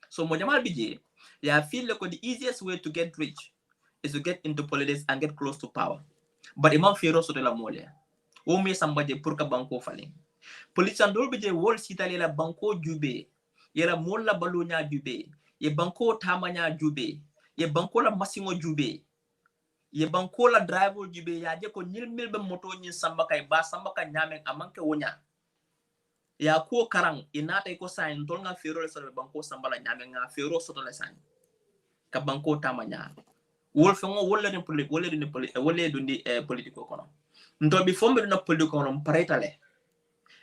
so mo jamal bije ya feel like the easiest way to get rich is to get into politics and get close to power but imam fero so de la mole o me sambaje pour ka banko falen politician dol bije wol sitali la banko jube yela molla balunya jube ye banko tamanya jube ye banko la masingo jube ye banko la driver jube ya je ko nyil mil be moto nyin samba kay ba samba ka nyame amanke wonya ya ko karang inata ko sign tol nga fero le so banko samba la nyame nga fero soto le sign ka banko tamanya wol fengo wolle ni politiko kono ndo bi fombe na politiko kono paretale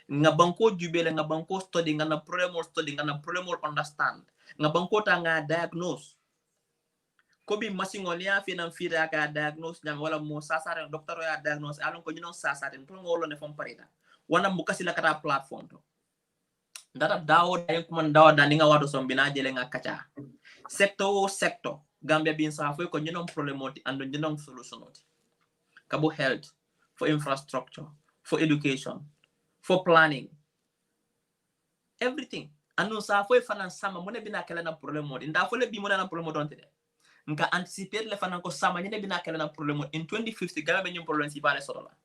nga banko jubele nga banko study nga na problem understand nga banko ta nga diagnose ko bi machine ya fi na fira ka diagnose nyam wala mo sasare docteur ya diagnose alon ko ñu non sasare to ngolo ne fom pareta wana mukasi la kata platform to ndata dawo da ko man dawo da nga wato som bina jele nga kacha sector Gambia bin sa fo ko ñu non problem oti ando ñu non solution oti kabo health for infrastructure for education for planning everything anu sa fo fanan sama mo ne bina kala na problem oti nda fo le bi mo na problem oti de nka anticiper le fanan ko sama ñu ne bina kala na problem in 2050 Gambia ñu problem si bale solo la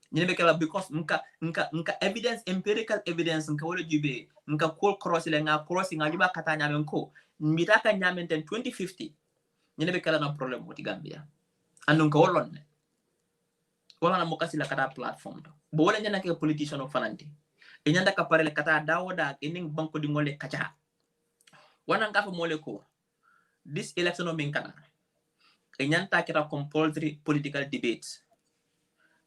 ñu ne kala because nka evidence empirical evidence nka wala jube nka call cross le nga crossing nga juba kata nyamen ko mbita ka nyamen 2050 ñu ne kala na problem oti Gambia anu nka wolon ne wala na mukasi la kata platform to bo wala nyana ke politician of fananti e nyanda ka parele kata dawoda ening banko di ngole kacha wana ngafa mole ko this election of minkana e nyanta kira compulsory political debates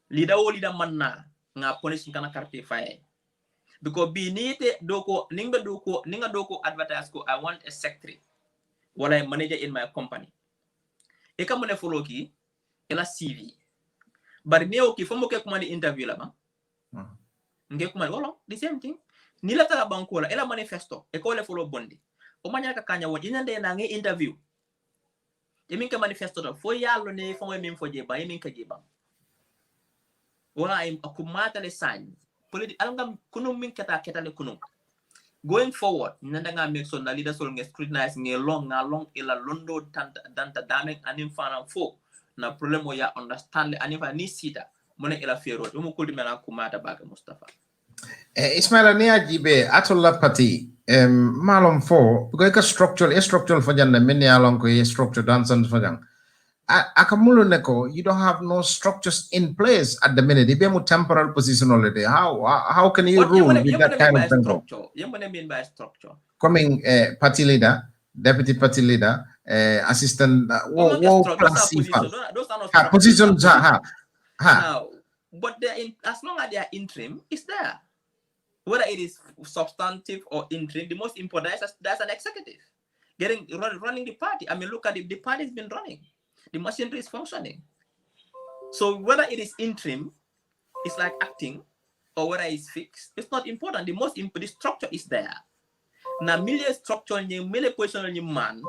leader manna nga punish kana carte faye because bi nite doko ninga doko advertise ko I want a secretary wala a manager in my company e kam ne follow ki ela CV bari neo ki fomo ke kuma ni interview la ba nge kuma wala the same thing ni la tala banko la ela manifesto e ko le follow bondi o manya ka kanya wodi nyande na nge interview e min ka manifesto to fo yallo ne fo min fo je ba e min ka je ba wala im akumata le sign politi alangam kunum min keta le kunum going forward nanda nga make so na leader sol nge scrutinize nge long ila londo danta dame anim fana fo na problem o ya understand le anifa ni sita mone ila fero mo kuldi mena kumata baga Mustafa Ismaila ni ajibe atolla pati malom fo because ka structural for janda min ya lon ko structure dansan for jang akamulo neko you don't have no structures in place at the minute ibe mu temporal position already how can you rule with that kind of structure you mean by structure coming party leader deputy party leader assistant positions now but as long as they are interim it's there whether it is substantive or interim the most important is that's an executive running the party. I mean look at the party has been running. The machinery is functioning. So whether it is interim, it's like acting, or whether it's fixed, it's not important. The most important, the structure is there. Now, million structure, million position, man,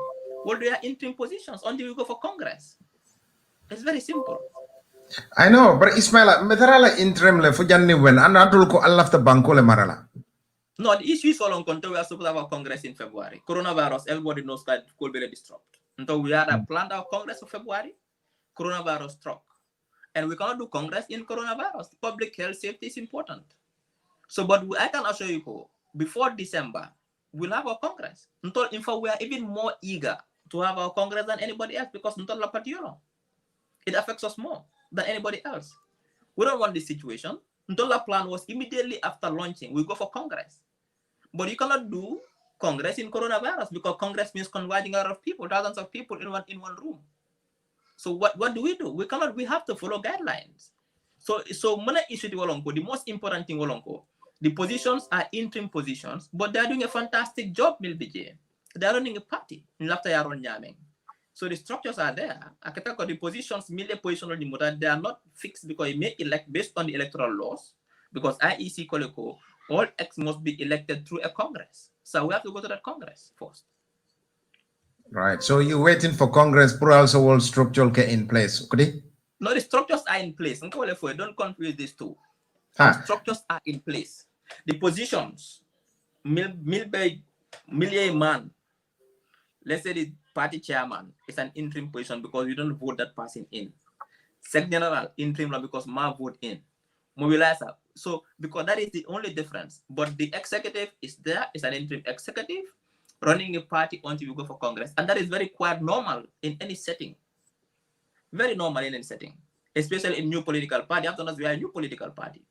well, they are interim positions until we go for Congress. It's very simple. I know, but Ismaila, metarala interim le fujanni when anatul ko Allah the banko le marala. No, the issue is all on control. We are supposed to have a Congress in February. Coronavirus, everybody knows that could be disrupted. Until we had a planned our Congress of February, coronavirus struck. And we cannot do Congress in coronavirus. Public health safety is important. So, but I can assure you, before December, we'll have our Congress. Until, in fact, we are even more eager to have our Congress than anybody else because it affects us more than anybody else. We don't want this situation. Until our plan was immediately after launching, we go for Congress. But you cannot do Congress in coronavirus because Congress means converging a lot of people, thousands of people in one room. So what do? We have to follow guidelines. So mana issue the most important thing the positions are interim positions, but they are doing a fantastic job, Milbije. They are running a party in Laftayaron Yaming. So the structures are there. The positions, they are not fixed because it may elect based on the electoral laws, because IEC Koleko, all X must be elected through a Congress. So we have to go to that Congress first. Right. So you're waiting for Congress, but also all structural in place. Okay? No, the structures are in place. Don't confuse these two. Structures are in place. The positions, million man, let's say the party chairman is an interim position because you don't vote that person in. Secretary General, interim because ma vote in. Mobilizer. So, because that is the only difference. But the executive is there, it's an interim executive running a party until you go for Congress. And that is very quite normal in any setting. Very normal in any setting. Especially in new political party. After us, we are a new political party.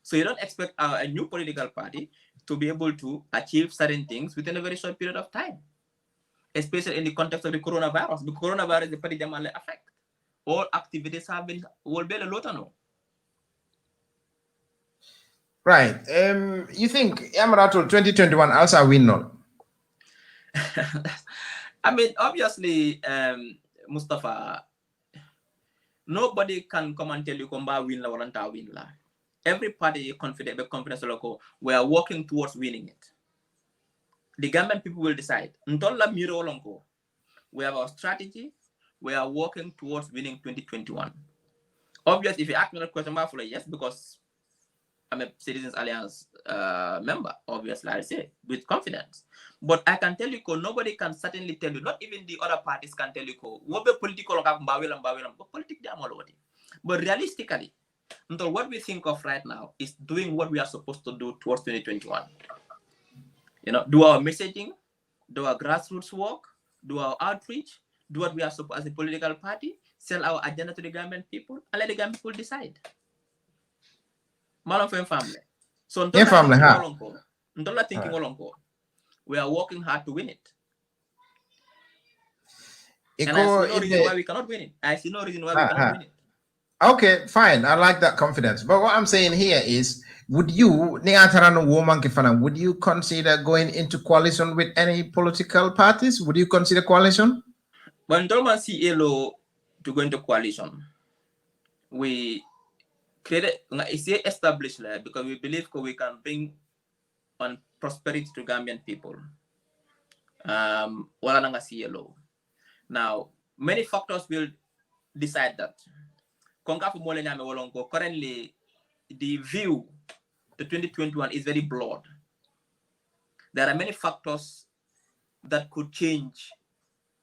So you don't expect a new political party to be able to achieve certain things within a very short period of time. especially in the context of the coronavirus. The coronavirus is pretty damn affect. All activities have been will be a lot no. Right. You think Emiratul 2021 also win no? I mean, obviously, Mustafa, nobody can come and tell you Komba win la or win la. Every party is confident, confidence local. We are working towards winning it. The government people will decide. Ntola miro lonko. We have our strategy. We are working towards winning 2021. Obviously, if you ask me that question, I'm yes, because I'm a Citizens Alliance member. Obviously, I say with confidence. But I can tell you, nobody can certainly tell you. Not even the other parties can tell you, what be political but politics they are. But realistically, what we think of right now is doing what we are supposed to do towards 2021. Do our messaging, do our grassroots work, do our outreach, do what we are supposed as a political party, sell our agenda to the government people, and let the government people decide. Malon family. So thinking we are working hard to win it. And I see no reason why we cannot win it. I see no reason why we cannot win it. Okay, fine. I like that confidence. But what I'm saying here is, would you consider going into coalition with any political parties? Would you consider coalition? When Dolman see ELO to go into coalition, we created, it's established there because we believe we can bring on prosperity to Gambian people. Now, many factors will decide that. Currently, the view to 2021 is very broad. There are many factors that could change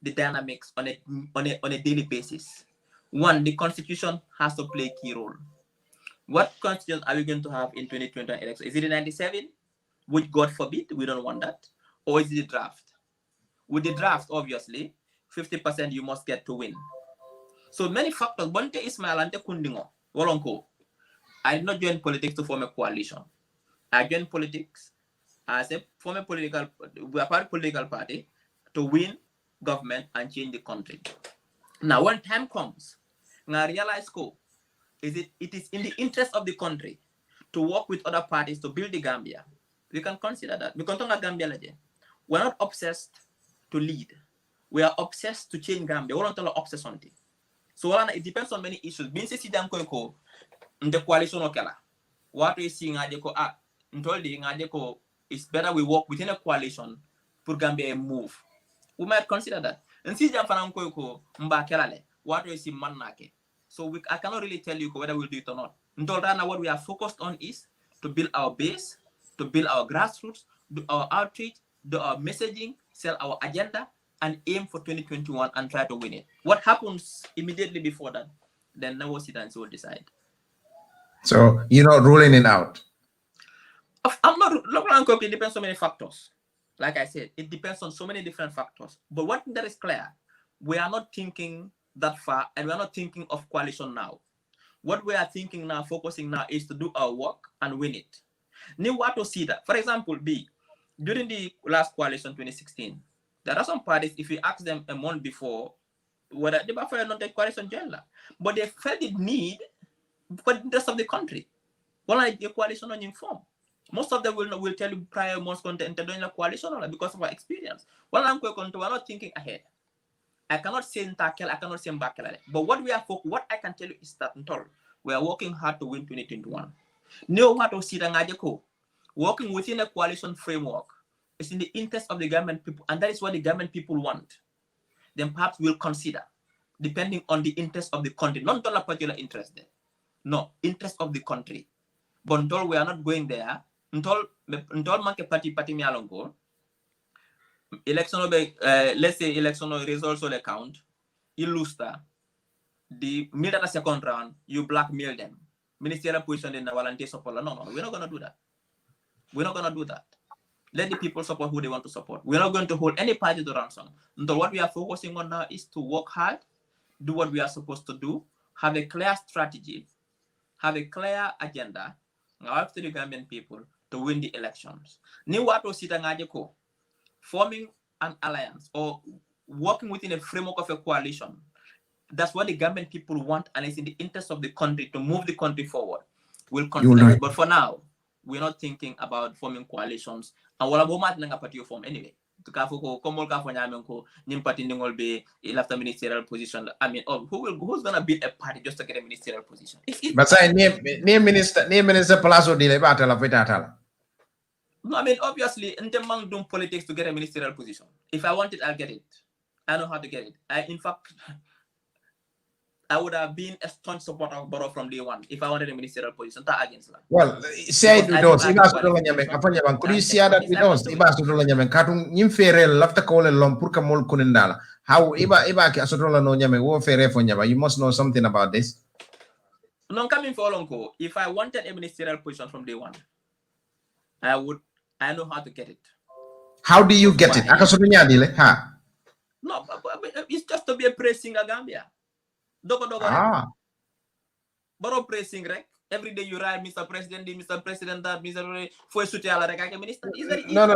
the dynamics on a daily basis. One, the constitution has to play a key role. What constitution are we going to have in 2021 election? Is it the 97, which God forbid, we don't want that, or is it the draft? With the draft, obviously, 50% you must get to win. So many factors. Bonte Ismaila ante kundingo. Wolonko. I did not join politics to form a coalition. I joined politics as a former political party to win government and change the country. Now, when time comes, I realize it is in the interest of the country to work with other parties to build the Gambia. We can consider that. We can talk about Gambia. We're not obsessed to lead. We are obsessed to change Gambia. We're not obsessed on it. So it depends on many issues. Being said, the coalition okela. What we see it's better we work within a coalition for Gambia move. We might consider that. And see what we see manake. So I cannot really tell you whether we'll do it or not. Until right now, what we are focused on is to build our base, to build our grassroots, do our outreach, do our messaging, sell our agenda, and aim for 2021 and try to win it. What happens immediately before that, then no citizens will decide. So you're not ruling it out? I'm not. It depends on many factors. Like I said, it depends on so many different factors. But one thing that is clear, we are not thinking that far, and we are not thinking of coalition now. What we are thinking now, focusing now, is to do our work and win it. New what to see that. For example, during the last coalition 2016, there are some parties, if you ask them a month before, whether they were not the coalition general, but they felt the need for the rest of the country. Well, like the coalition on inform. Most of them will tell you prior months content in the coalition because of our experience. Well, we're not thinking ahead. I cannot say tackle, I cannot say backle. But what I can tell you is that we are working hard to win 2021. No what to see working within a coalition framework is in the interest of the government people, and that is what the government people want. Then perhaps we'll consider, depending on the interest of the country, not a particular interest there. No, interest of the country. But until we are not going there, until make party me along go, election let's say election results on account, you lose that. The middle of the second round, you blackmail them. Ministerial position in the volunteer support. No, we're not gonna do that. We're not gonna do that. Let the people support who they want to support. We're not going to hold any party to ransom. Until what we are focusing on now is to work hard, do what we are supposed to do, have a clear strategy, have a clear agenda, after the Gambian people to win the elections. Ni watu sita ngajeko, forming an alliance or working within a framework of a coalition, that's what the Gambian people want, and it's in the interest of the country to move the country forward. We'll consider it. But for now, we're not thinking about forming coalitions. And wala bo mat nga party form anyway. Komol ka fo nyamen ko nim party ndingol be after ministerial position. I mean, who's gonna beat a party just to get a ministerial position? But say near minister Palazzo di Lebata la Vitala. No, I mean, obviously, Ntemang doing politics to get a ministerial position. If I want it, I'll get it. I know how to get it. In fact, I would have been a staunch supporter of Borough from day one if I wanted a ministerial position. Against that. Well, say it with us. Could you see that with us? Katung Nimfere lafta call a Lompurka Mol Kunindala. How Iba Casotola no Yame, warfare for Yama. You must know something about this. No, coming for Lonko. If I wanted a ministerial position from day one, I know how to get it. How do you get it? No, it's just to be a praise singer Gambia. Dogo. Boro praising rek. Every day you write Mr. President, Mr. President, that Mr. Foi Sutiala rek minister. No.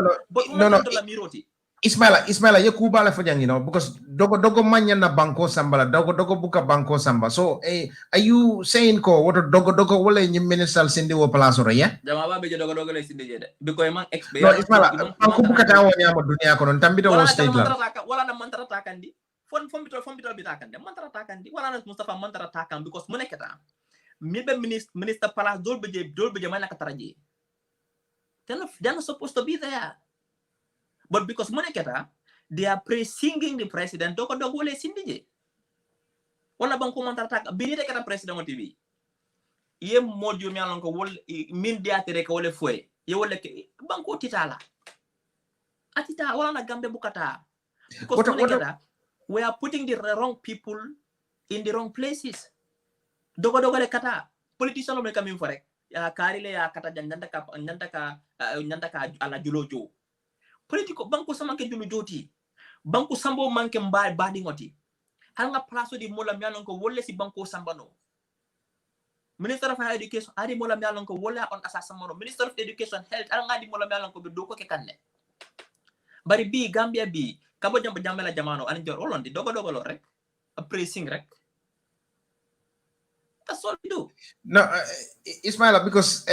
Ismaila, you kubala for you know, because dogo manya na banko samba, dogo buka banko samba. So, are you saying ko what dogo wala yung minister sindi wo palasora ya? Jama be dogo le sindi jede. Because emang expert. No, Ismaila, banko buka tawo niya mo dunia ko non tambito wo state la. Wala na mantara takan di. Fon bitol bitakan de mantara takan di. Wala na Mustafa mantara takan because munekata. Mibe minister palas dol beje mana kataraje. They're not supposed to be there. But because Moneketa, they are singing the president, dogo wole sindije. Wala bang komentar tak binite kata president on TV. Ye modio mi alon ko wol min diatere ko wole fue. Ye wole ke banko titala. Atita wala na gambe bukata. Because Moneketa, we are putting the wrong people in the wrong places. Dogo le kata. Politician me coming for it. Ya karile ya kata nyanda ka ala julojo. Politiko banko sama ke julu joti banko sambo manke mbay badi ngoti hal nga place di mola mialon ko wolle si banko sambano Minister of Education adi mola mialon ko wolla on asasamano Minister of Education Health hal nga di mola mialon ko do ko ke kanne bari bi Gambia bi kabo jamela jamano an jor olondi dogo lo rek a pressing rek. That's all we do. No, Ismaila, because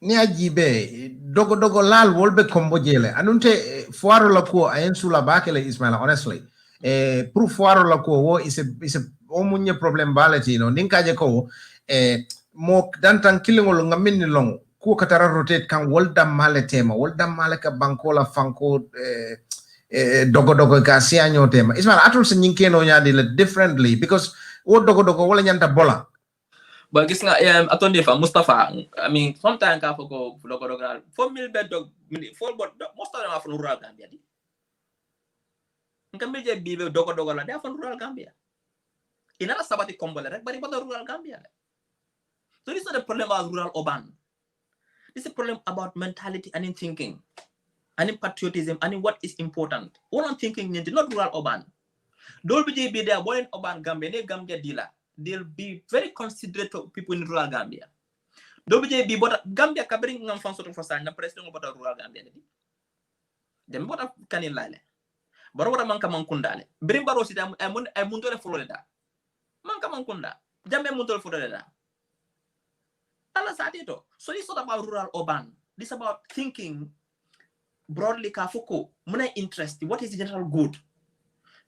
near Jibe, dogo lal wolbe kombo jele. Anunte fuaro la ko ayensula bakele Ismaila, honestly. Proof fuaro la ko wo is a omunye problem baleti no. Ninka je ko mo dantan kilingolo ngamin long ko katara rotate kan wolda male tema, wolda male ka bankola fanko dogo ka sianyo tema. Ismaila atul se nyinke no nyadi differently because wo dogo wala nyanta bola. But gis nga atonde fa Mustafa, I mean sometimes ka foko dogo for mil bed dog for but most of them are from rural Gambia di. Nkambe je bibe dogo la they are from rural Gambia. Inara sabati kombole rek bari bata rural Gambia. So this is not a problem about rural urban. This is a problem about mentality and in thinking and in patriotism and in what is important. All I'm thinking not rural urban. Don't be there born in urban Gambia, ne Gambia dila. They'll be very considerate to people in rural Gambia. WJB but Gambia kabring ngam fan soto fasal na president ngobata rural Gambia di. Dem bota kanin lale. Baro wara manka mankundale. Birim baro sita ay muntole Florida. Manka mankunda. Jambe muntole Florida. Ala satito. So it's not about rural urban. This is about thinking broadly ka fuko. Muna interest. What is the general good?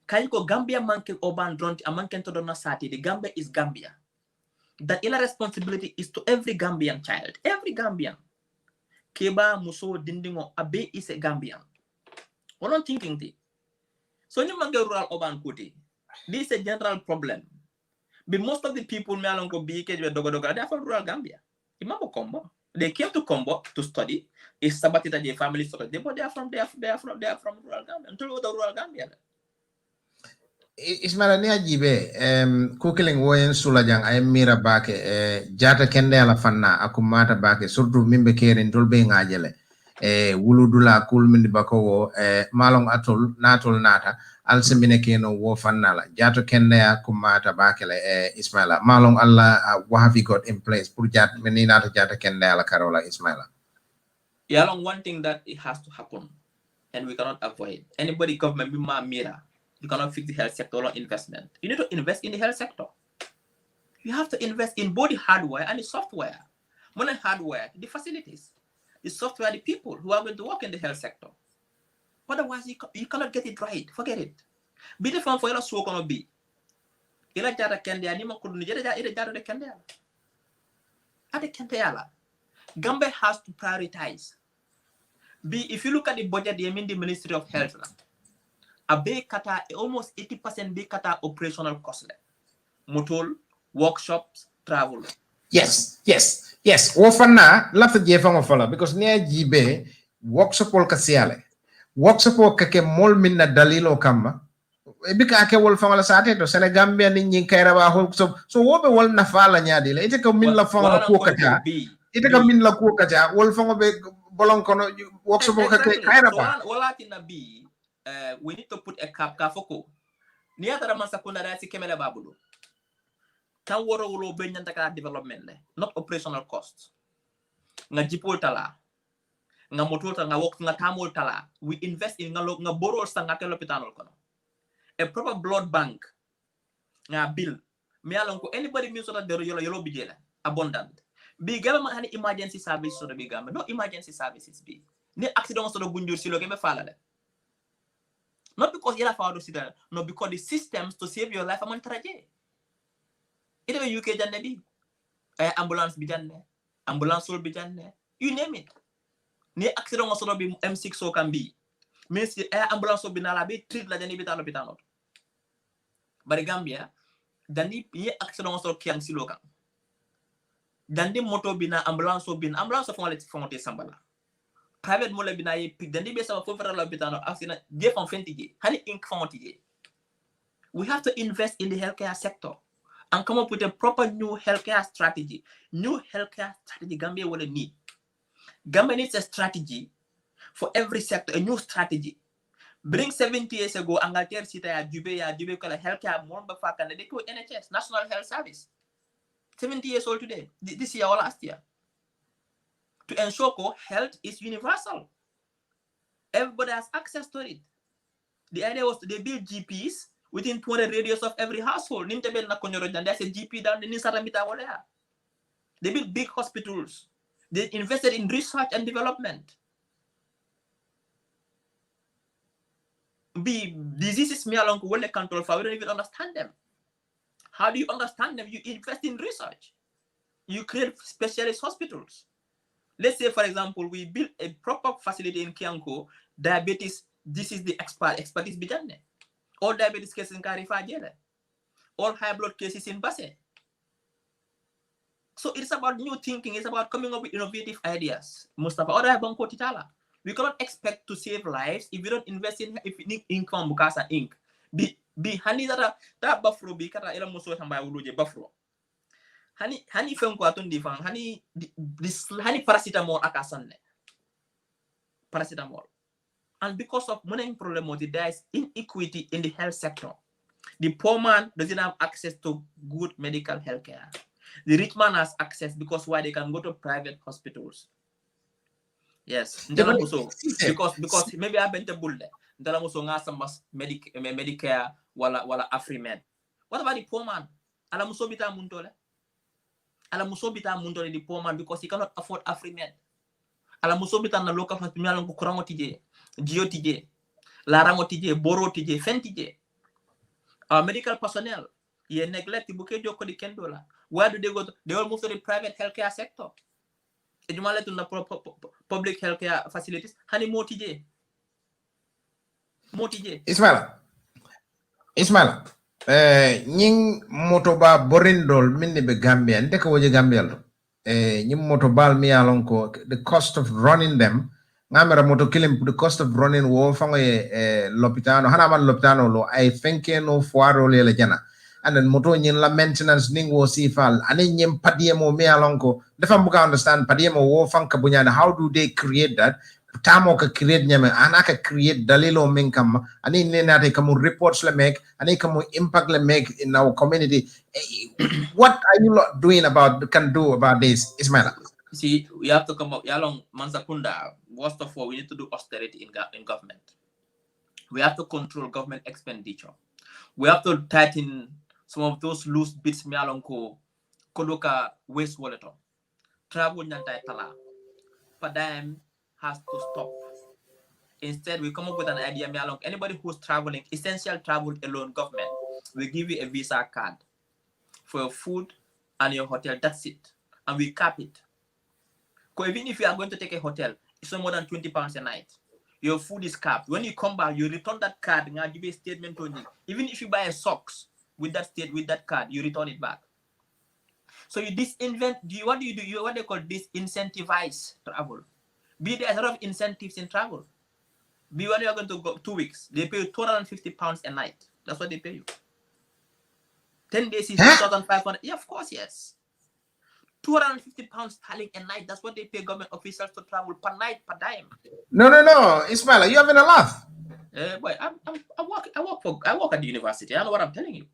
Kayiko Gambia manke urban dronti amanke to dona sati. The Gambia is Gambia. That ila responsibility is to every Gambian child. Every Gambian. Keba muso dindingo abe is a Gambian. We're not thinking this. So you manke rural urban kuti. This is a general problem. But most of the people me along go be dogo they are from rural Gambia. Imambo Combo. They came to Combo to study. It's sabatita their family study. But they are from rural Gambia. Until the rural Gambia. Ismaila ni ajibe kukiling woyen sulajang ay mira bake jata kende ala fanna akumata bake surtout mimbe kerin dolbe ngajele wuludula kul mindi bako wo malong atol nata alsemine keno wo fanna la jata kende akumata bake le Ismaila malong Allah what have you got in place pour jata menina jata kende ala karola Ismaila. Yeah, one thing that it has to happen and we cannot avoid. Anybody government mirror, you cannot fix the health sector or investment. You need to invest in the health sector. You have to invest in both the hardware and the software. More than hardware, the facilities, the software, the people who are going to work in the health sector. Otherwise, you cannot get it right. Forget it. Be the fun for your so gonna be. Ila jara kende anima kudu jara jara de kende. Ade kende yala. Gambia has to prioritize. If you look at the budget, they mean the Ministry of Health. A big kata, almost 80% big kata operational cost. Motol, workshops, travel. Yes. Wofana lafta jefang ofala because near jibe workshop ol kasiale. Workshop ol kake mol minna dalilo kama. Bika ake wol fangala sate to Senegambia ni nyinkera ba workshop. So wobe wol nafala nyadi la. Ite ka min la fangala ku kata. Ite ka min la ku kata. Wol fango be bolong kono workshop ol kake kaira ba. So wala tina B, we need to put a cap kafoko. Niya tara masakuna dasi kemele babudo. Tan woro wolo be nyanta ka development le, not operational costs. Nga jipol tala, nga motor nga wok nga tamol tala. We invest in nga borrow sa nga telopitanol kono. A proper blood bank nga bill. Me alon ko anybody means that the yellow bijela abundant. Be government hani emergency service so the big government. No emergency services be. Ni accident so the gunjur silo keme fala le. Not because yela fa do sida, no because the systems to save your life amon traje. Ite be UK janne bi. Ambulance bi janne, ambulance sol bi janne. You name it. Ni accident so be M6 so can be. Means ambulance bi na la bi treat la janne bi tano pitano. Bari Gambia dani ye accident so kiang silo kan. Dandi moto bina ambulance fonte sambala. Private mole bina ye pick dandi be sama fofara la bitano accident je fon fentige hani ink fontige. We have to invest in the healthcare sector and come up with a proper new healthcare strategy. New healthcare strategy Gambia will need. Gambia needs a strategy for every sector, a new strategy. Bring 70 years ago, Angleterre sita ya jube kala healthcare more bafaka na deko NHS, National Health Service. 70 years old today, this year or last year. To ensure health is universal. Everybody has access to it. The idea was they build GPs within 200 radius of every household. There's a GP down the They built big hospitals. They invested in research and development. Diseases me along when they control for we don't even understand them. How do you understand them? You invest in research. You create specialist hospitals. Let's say, for example, we build a proper facility in Kianko, diabetes, this is the expertise bijane. All diabetes cases in Karifa Jele. All high blood cases in Basse. So it's about new thinking. It's about coming up with innovative ideas. Mustafa, Oda Banko Titala. We cannot expect to save lives if we don't invest in income Bukasa Inc. Be hani that buffalo be kata ila muso tamba uluje buffalo. Hani fem ko atun difan hani paracetamol akasanne. Paracetamol. And because of money problem, there is inequity in the health sector. The poor man doesn't have access to good medical health care. The rich man has access because why they can go to private hospitals. Yes, because maybe I bent a bull there. Medicare wala AfriMed. What about the poor man? Ala musobita muntole. The poor man because he cannot afford AfriMed. Ala musobita na local hospital ko kurango tije, gio tije, larango tije, boro tije, fen tije. Our medical personnel, ye neglect buke joko di kendola. Where do they go? They all move to the private healthcare sector. Ejumale to na public healthcare facilities. Hani motije. Ismaila nying motoba borindol minni be Gambia ndeka woje Gambia lo nyim motobal mi alon ko the cost of running them ngamera moto kilim the cost of running wo fango lopitano hana man lopitano lo ay fenke no foiro le jana and then moto nyin la maintenance ning wo sifal ani nyim padiemo mi alon ko defa muka understand padiemo wo fanka bunyana how do they create that tamo ka create nyame anaka create dalilo minkam ani nenate kamu reports le make ani kamu impact le make in our community. What are you doing about this, Ismaila? See, we have to come up. Yalong Mansakunda. First of all, we need to do austerity in government. We have to control government expenditure. We have to tighten some of those loose bits. Me along ko kodoka waste wallet. Travel nyantai tala. Padam has to stop. Instead, we come up with an idea. Me along anybody who's traveling, essential travel alone, government will give you a visa card for your food and your hotel. That's it, and we cap it. Because even if you are going to take a hotel, it's not more than £20 a night. Your food is capped. When you come back, you return that card and I'll give you a statement on it. Even if you buy a socks with that card, you return it back. So you what do? What they call disincentivize travel. There's a lot of incentives in travel. When you are going to go 2 weeks, they pay you £250 a night. That's what they pay you. 10 days is 2,500. Yeah, of course, yes. £250 sterling a night. That's what they pay government officials to travel per night, per dime. No, Ismaila, you having a laugh? Boy, I work at the university. I know what I'm telling you.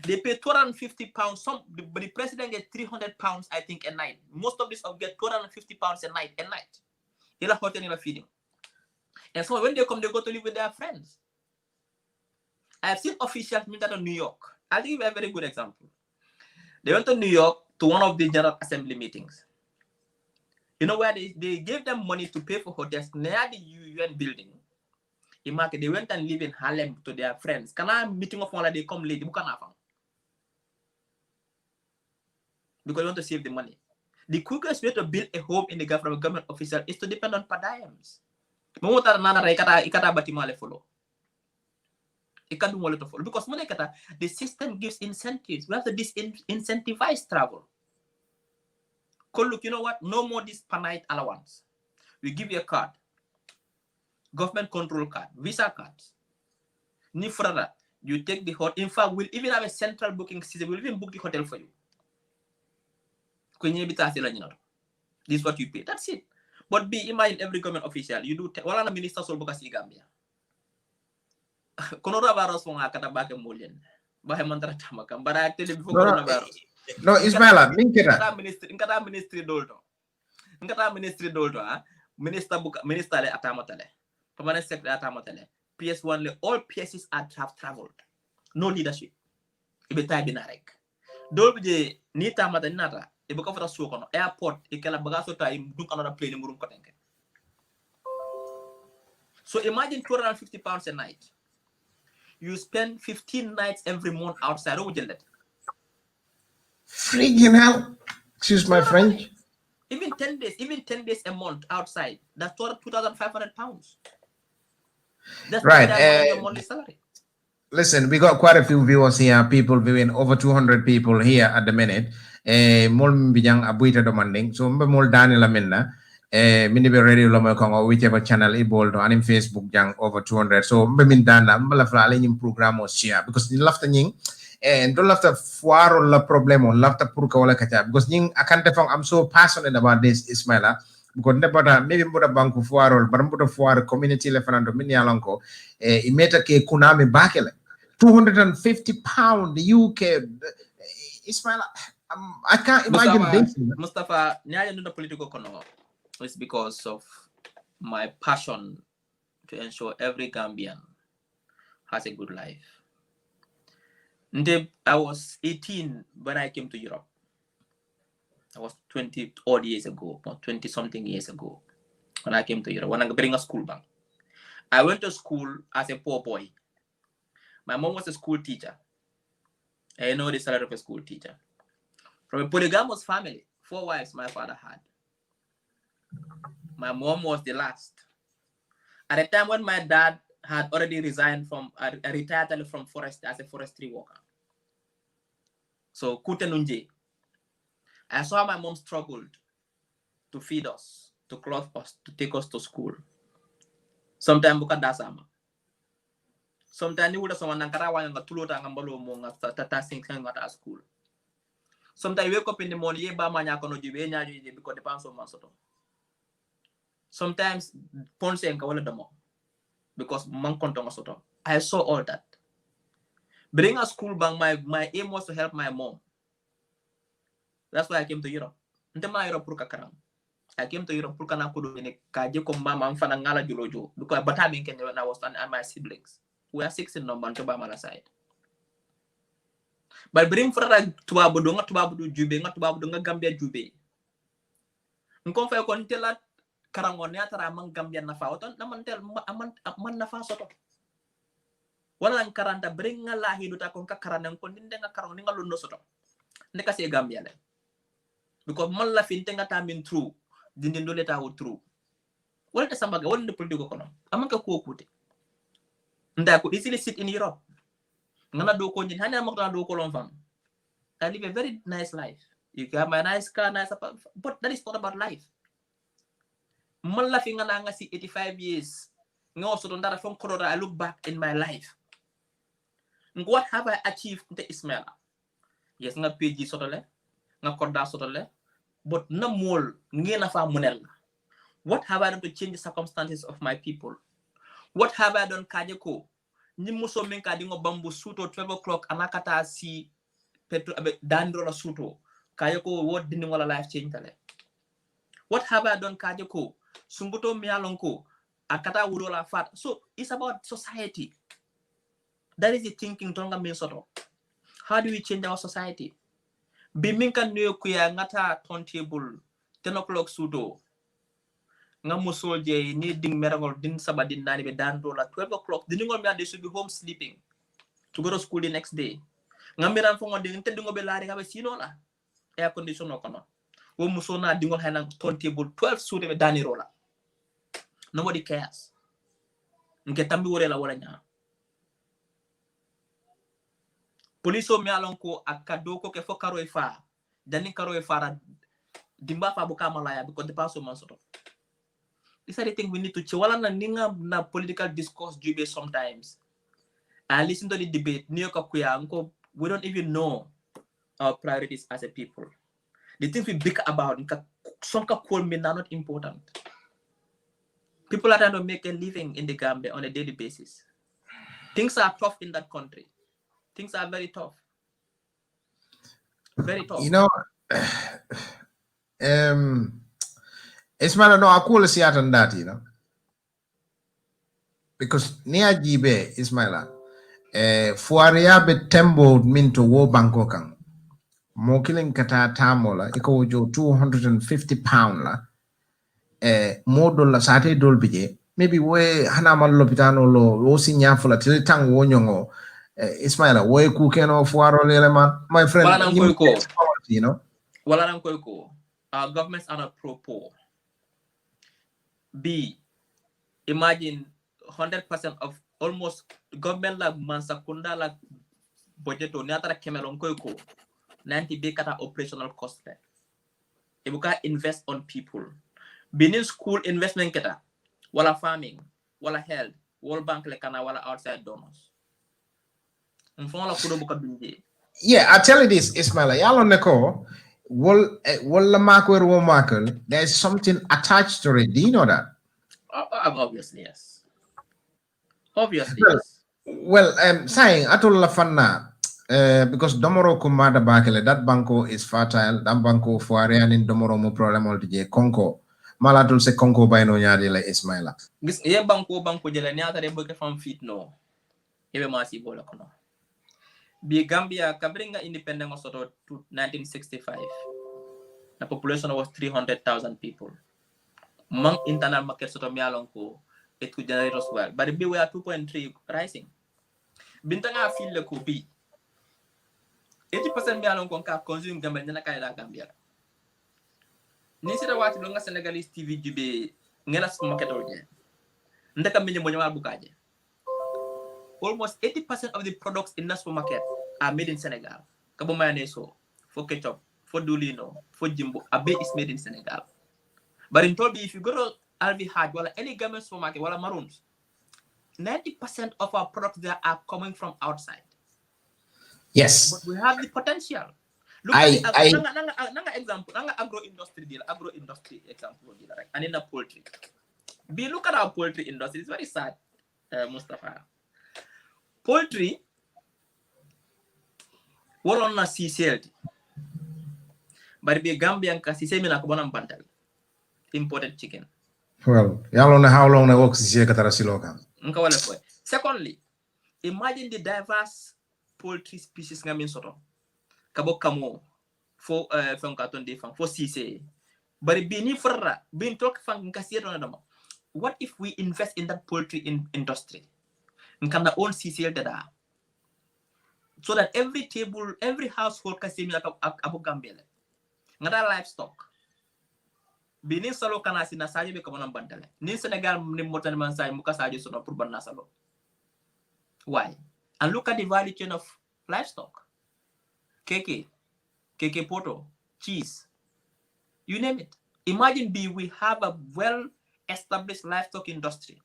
They pay £250. But the president gets £300, I think, a night. Most of this get £250 a night. You're hotel, you're feeding. And so when they come, they go to live with their friends. I've seen officials meet at New York. I'll give you a very good example. They went to New York to one of the General Assembly meetings. You know where they gave them money to pay for hotels near the UN building. They went and live in Harlem to their friends. Can I meeting of one they come late? Because they want to save the money. The quickest way to build a home in the government official is to depend on per diems. It can do more to follow because the system gives incentives. We have to disincentivize travel. Look, you know what? No more this per night allowance. We give you a card, government control card, visa cards. Nifrada, you take the hotel. In fact, we'll even have a central booking system. We'll even book the hotel for you. This is what you pay. That's it. But imagine every government official, you do. Wala na minister sol bukas i Gambia. Coronavirus mo nga katabake mulyan. Bahay mantra tama ka. But actually before coronavirus. No, Ismaila, Inkata ministry dolto. Minister le atamatale. Permanent secretary atamatale. PS1 le all PSs have traveled. No leadership. Ibe tay binarek. Dolbi je ni tamata nata. Ibe ko fata suko no airport ikela bagaso tay duk another plane murum ko tenke. So imagine £250 a night. You spend 15 nights every month outside. What would you let? Freaking hell. Excuse my French. Even 10 days a month outside. That's £2,500. That's right. Your monthly salary. Listen, we got quite a few viewers here, people viewing, over 200 people here at the minute. Mol mbijang abuita demanding. So mbe mol Daniel Aminna. Mini be radio lomo kongo whichever channel i boldo and in Facebook jang over 200. So mbe min dana mbala fra nyim program o share because ni lafta nying and don't lafta fuaro la problemo lafta purka wala kacha because nying akante fong I'm so passionate about this Ismaila because nebata maybe mbuda banku fuaro but mbuda fuaro community le fanando mini alonko imeta ke kunami bakele £250 UK Ismaila I can't imagine this. Mustafa, the political kono is because of my passion to ensure every Gambian has a good life. I was 18 when I came to Europe. I was 20 odd years ago, or 20 something years ago, when I came to Europe, when I bring a school back. I went to school as a poor boy. My mom was a school teacher. I know the salary of a school teacher. From a polygamous family, 4 wives my father had. My mom was the last. At the time when my dad had already resigned from, retired from forest as a forestry worker. So, Kutenunje. I saw my mom struggled to feed us, to clothe us, to take us to school. Sometimes buka dasama. Sometimes you would have someone nankarawa nga tulota ngambalo mo nga tatasing nga school. Sometimes you wake up in the morning, ye ba manya kono jibe nya jibe because the panso mansoto. Sometimes ponse enka wala damo because man konto soto. I saw all that. Bring a school bang, my aim was to help my mom. That's why I came to Europe. Ntema Europe pour kakarang. I came to Europe pour kana kudu ni kaje ko mama mfana ngala julojo because batami ken when I was and my siblings. We are 6 in number to Bama side. But bring for like tubabu du jube nga tubabu du nga Gambia jube. Ngom fa ko ntela karangon ya tara man Gambia na fa oton na man tel man na fa soto. Wala ang karanda bring nga lahi du ta ko ka karanda ko ninde nga karang ni nga lundo soto. Ndeka se Gambia le. Because man la fin tenga tamin true. Dindin dole ta wo true. Wala ta sambaga wala de politiko kono. Amanka ko kuti. Nda ko easily sit in Europe. Ngana do ko nyin hanya makta do ko lon fam. I live a very nice life. You have my nice car, nice apartment, but that is not about life. Man la fi ngana nga si 85 years. Ngo so don dara from Corona, I look back in my life. What have I achieved to Ismaila? Yes, nga PG sotole, nga koda sotole, but na mol ngena fa munel. What have I done to change the circumstances of my people? What have I done kajeko? Ni muso menka dingo bambu suto 12 o'clock anakata si petro dandro la suto. Kajeko what didn't wala life change tale. What have I done kajeko? Sumbuto mialonko akata wudola fat. So it's about society. That is the thinking tonga minsoto. How do we change our society? Biminka niyo kuya ngata turntable 10 o'clock sudo. Nga musolje ni ding merangol din sabadin nani be dando la 12 o'clock. Diningol me they should be home sleeping to go to school the next day. Nga miran fongo din tedingo be lari kabe sino la. Air condition no kono. Wo musona dingol hanang turntable 12 sude be dani rola. Nobody cares. Nke tambi wore la wala nya. Poliso mi alon ko akado ko ke fo karo e fa. Dani karo e fara dimba fa buka malaya because the paso mansoto. These are the things we need to check. Wala na ninga na political discourse jube sometimes. I listen to the debate. We don't even know our priorities as a people. The things we bicker about, some call me are not important. People are trying to make a living in the Gambia on a daily basis. Things are tough in that country. Things are very tough. Very tough. You know, Ismaila, no, I call it that, you know, because near Jibe, Ismaila, Fuaria be tembo minto wo Bangkokang. Mo killing kata tamola, iko jo 250 pound la, mo dola sate dol bije, maybe we hana malo pitano lo sinyafula tili tang wo nyongo, Ismaila, we kukeno fuaro leleman, my friend, you know. Our governments are not pro-poor. B, imagine 100% of almost government like Mansakunda like budget to Niatara Kemelon Koiko 90 big kata operational cost there. Ibuka invest on people. Benin school investment kata wala farming, wala health, World Bank lekana wala outside donors. Yeah, I tell you this, Ismaila, yalo neko. There's something attached to it. Do you know that? Obviously, yes. Obviously, yes. Well, saying atol la fanna because domoro kumada bakele that banco is fertile. That banco fuarean in domoro mo problem all the konko. Malatul se konko by no nyadi la Ismaila. Gis ye banco jele nyata de boke fam fit no. Ebe masi bola kono. Bi Gambia kabringa independent soto to 1965. The population was 300,000 people. Among internal market soto mialonko, it could generate as well. But we were 2.3 rising. Bintanga feel le ko bi. 80% mialonko ka consume Gambia na kaya Gambia. Ni sira wati longa Senegalese TV jube ngela supermarket olje. Ndaka minye mo nyama bukaje. Almost 80% of the products in the supermarket are made in Senegal. Kabo mayonnaise, for ketchup, for Dulino, for Jimbo, Abe is made in Senegal. But in Toby, if you go to Alvi Haj, wala any government supermarket, wala maroons, 90% of our products there are coming from outside. Yes. But we have the potential. Look at the example, agro industry example, right? And in the poultry. Look at our poultry industry. It's very sad, Mustafa. Poultry, what on a CCLD? But be Gambian kasi say mina ko bonam bantal. Imported chicken. Well, y'all know how long the work is here katara siloka. Secondly, imagine the diverse poultry species nga min soto. Kabo kamo for from carton de for Ceesay. But bini ferra bin talk fang kasiro na damo. What if we invest in that poultry industry? Nkanda own Ceesay dada. So that every table, every household can see me like abu gambele. Ngada livestock. Binin salo kana sina saje be kamana bandale. Ni Senegal ni motane man say muka saje sono pour banna salo. Why? And look at the value chain of livestock. KK poto, cheese. You name it. Imagine we have a well-established livestock industry.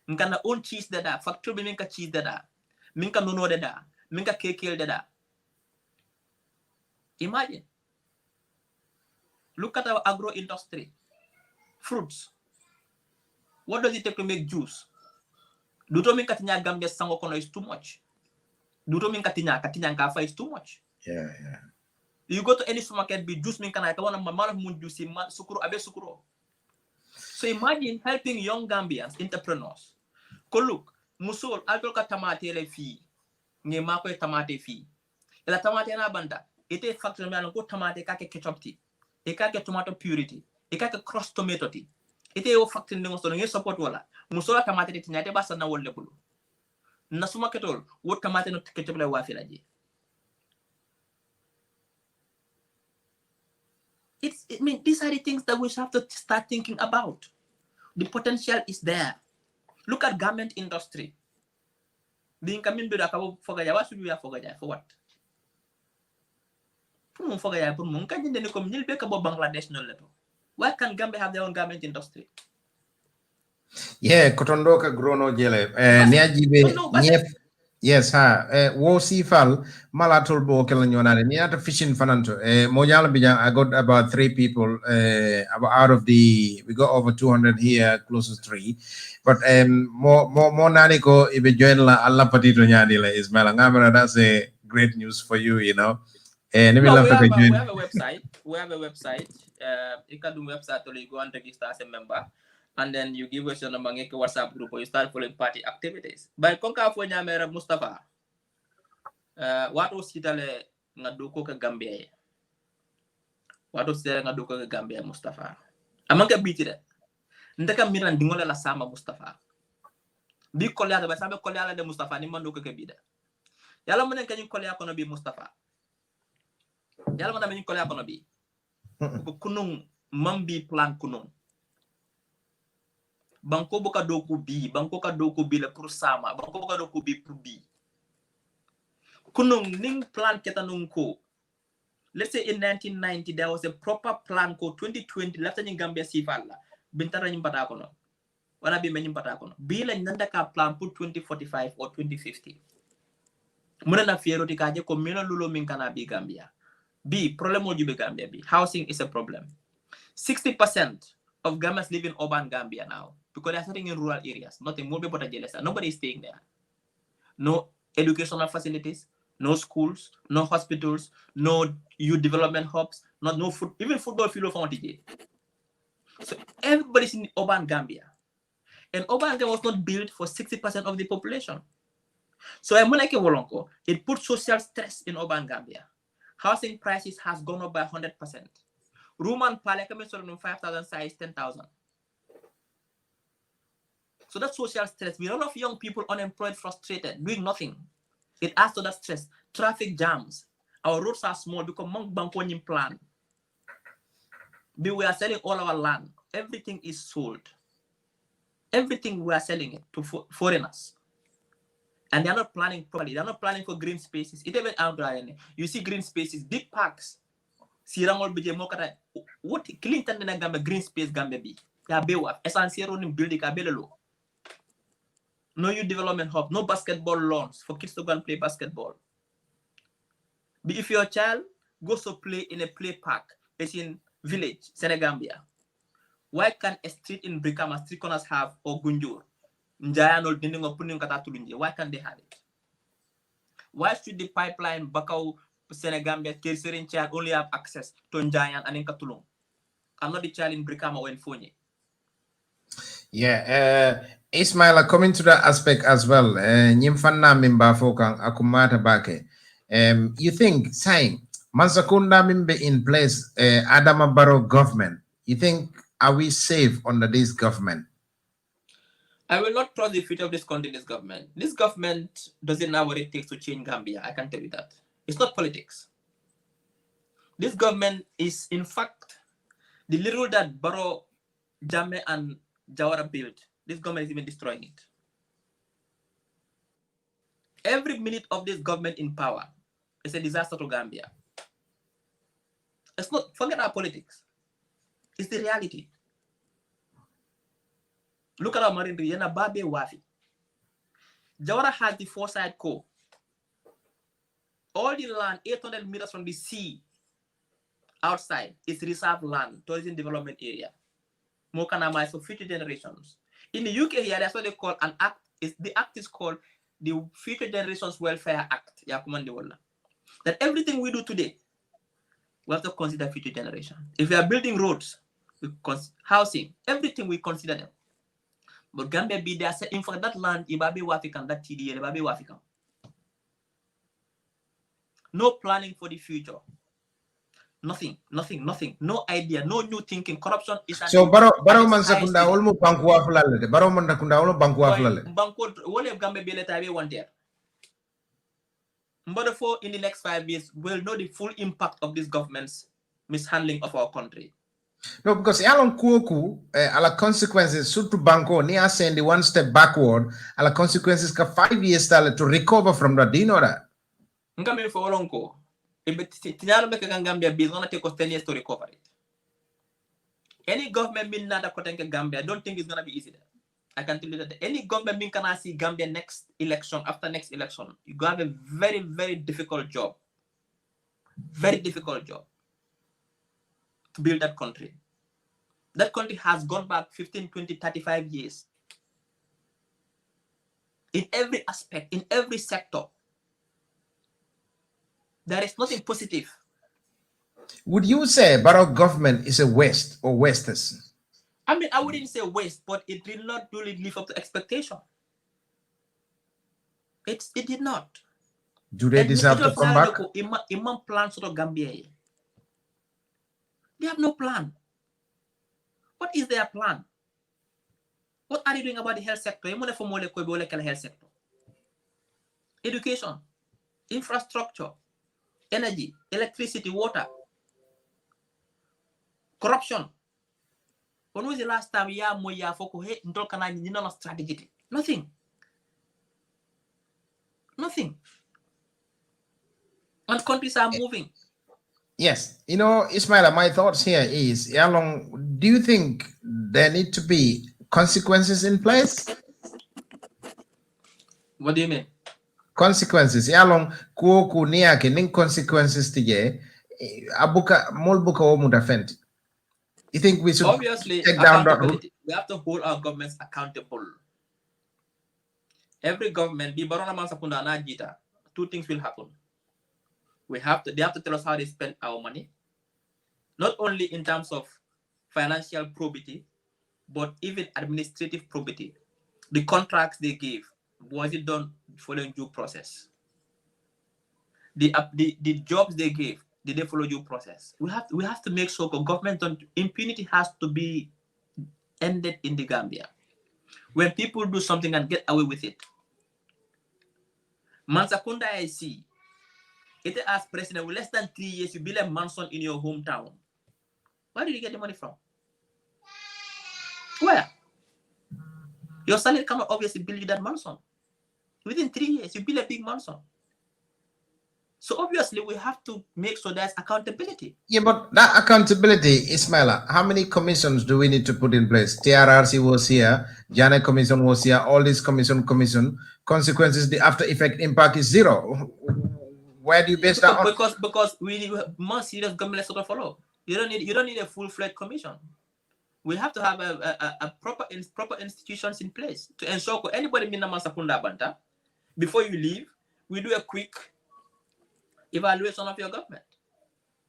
Nkana own cheese dada, factory be minka cheese dada. Minka nono dada. Minka KK dada. Imagine. Look at our agro industry. Fruits. What does it take to make juice? Duto min katinya Gambia sango kono is too much. Duto min katinya ngafa is too much. Yeah. You go to any supermarket, be juice min kana kawana mamala mun juice sukuro abe sukuro. So imagine helping young Gambians, entrepreneurs. Ko look, musul alto ka tamate le fi. Nge mako tamate fi. Ela tamate na banda. Ite factory me ko tamate ka ke ketchup ti. E ka ke tomato purity. E ka ke cross tomato ti. Ite yo factory ngo so nge support wala. Musola tamate ti nyate basa na wolle bulu. Na suma ketol wo tamate no ketchup le wa fi la ji. I mean, these are the things that we have to start thinking about. The potential is there. Look at garment industry. Being coming to the Fogaya, what should we have Fogaya? For what? Fogaya, Bangladesh no level. Why can't Gambia have their own garment industry? Yeah, Kotondoka grono jele. Yes, wo sifal malatol bo kala nyonare ni ata fishing fananto. Mojala bija I got about 3 people out of we got over 200 here, close to 3. But more nani ko ibe join la alla patito nyani la Ismaila ngamara. That's a great news for you, you know. We have a website. You can do website to go and register as a member. And then you give us your number, make a WhatsApp group, or you start following party activities. But konka fo nyamera Mustafa. Watu sitale ngaduko ka Gambia. Watu sitale ngaduko ka Gambia Mustafa. Amanga bitire. Ndaka miran dingola la sama Mustafa. Bi kolya ba sabe kolya de Mustafa ni manduko ka bida. Yalla mo nen kany kolya kono bi Mustafa. Yalla mo na kolya kono bi. Ko kunung mambi plan kunung. Banko boka doku bi la pour sama, banko boka doku bi pour bi. Kunung ning plan ketanung ko. Let's say in 1990 there was a proper plan ko 2020 lafta ni Gambia sifala. Bintara nyimpata kono. Wana bi menyimpata kono. Bi la nanda ka plan pour 2045 or 2050. Muna na fiero tikaje ko mino lulo min kana bi Gambia. Bi problem mo jube Gambia bi. Housing is a problem. 60% of Gambians live in urban Gambia now because they're sitting in rural areas. Nothing more but a nobody is staying there. No educational facilities, no schools, no hospitals, no youth development hubs, no food, even football field for TJ. So everybody's in urban Gambia. And urban Gambia was not built for 60% of the population. So it puts social stress in urban Gambia. Housing prices has gone up by 100%. Room and pale coming from 5,000 size 10,000. So that's social stress. We have a lot of young people unemployed, frustrated, doing nothing. It adds to that stress. Traffic jams. Our roads are small because Monk Bankonim plan. We are selling all our land. Everything is sold. Everything we are selling it to foreigners. And they're not planning properly. They're not planning for green spaces. It even out there. You see green spaces, big parks. Sirangol bije mokata what Clinton na Gambia green space Gambia bi ya bewa essentiel on building ka belelo. No youth development hub, no basketball lawns for kids to go and play basketball. But if your child goes to play in a play park, it's in village, Senegambia. Why can't a street in Brikama, street corners have or Gunjur? Njayano dinding or putting kata tulunje. Why can't they have it? Why should the pipeline Bakau Senegambia, Kerserin child only have access to Njayan and Nkatulung. I'm not the child in Brikama or in Fonyi. Yeah, Ismaila, coming to that aspect as well, Nyimfana Mimba Fokang Akumata Bake. You think saying Mansakunda Mimbe in place, Adama Barrow government, you think are we safe under this government? I will not trust the future of this country, this government. This government doesn't know what it takes to change Gambia. I can tell you that. It's not politics. This government is, in fact, the little that Barrow, Jame, and Jawara built. This government is even destroying it. Every minute of this government in power is a disaster to Gambia. It's not, forget our politics. It's the reality. Look at our marine region, Babe Wafi. Jawara has the foresight core. All the land 800 meters from the sea outside is reserved land, tourism development area. Mokanama is for future generations. In the UK here, that's what they call an act. The act is called the Future Generations Welfare Act. That everything we do today, we have to consider future generation. If we are building roads, housing, everything we consider them. But Gambia be there, in fact, that land, Ibabe Wafikan, that TDA, Ibabe Wafikan. No planning for the future. Nothing. No idea, no new thinking. Corruption is so Barrow Mansakunda almo banku wafulale. Barrow Mandakunda almo banku wafulale. Banku wole Gambia be leta be one there. But for in the next 5 years, we'll know the full impact of this government's mishandling of our country. No, because along Kuoku, ala consequences, to Banco, near saying one step backward, ala consequences ka 5 years to recover from that. Do you know that? Ngame for Olonko. If Tinyalo make a Gambia bill, gonna take us 10 years to recover it. Any government mean nada kotenke Gambia, don't think it's gonna be easy there. I can tell you that any government mean can see Gambia next election, after next election, you have a very, very difficult job. Very difficult job to build that country. That country has gone back 15, 20, 35 years. In every aspect, in every sector. There is nothing positive. Would you say Barrow government is a waste or wasters? I mean, I wouldn't say waste, but it did not really live up to expectation. It did not. Do they deserve to come back? Imam plan sort of Gambia. They have no plan. What is their plan? What are you doing about the health sector? Health sector. Education, infrastructure, energy, electricity, water, corruption. When was the last time strategy? Nothing. And countries are moving. Yes. You know, Ismaila, my thoughts here is, do you think there need to be consequences in place? What do you mean? Consequences. Kuoku niake ning consequences tije abuka molbuka omudafenti. You think we should obviously take down that route? We have to hold our governments accountable. Every government, two things will happen. They have to tell us how they spend our money, not only in terms of financial probity, but even administrative probity. The contracts they gave, was it done following due process? The jobs they gave, did they follow due process? We have to make sure government impunity has to be ended in the Gambia. When people do something and get away with it. Mansakunda I see. It as president with less than 3 years, you build a mansion in your hometown. Where did you get the money from? Where? Your salary cannot obviously build you that mansion. Within 3 years, you build a big mansion. So obviously, we have to make sure there's accountability. Yeah, but that accountability, Ismaila, how many commissions do we need to put in place? TRRC was here, Jana Commission was here, all these commission. Consequences, the after effect impact is zero. Where do you base that on? Because we need more serious government sort of follow. You don't need a full-fledged commission. We have to have a proper institutions in place to ensure anybody before you leave, we do a quick Evaluation of your government.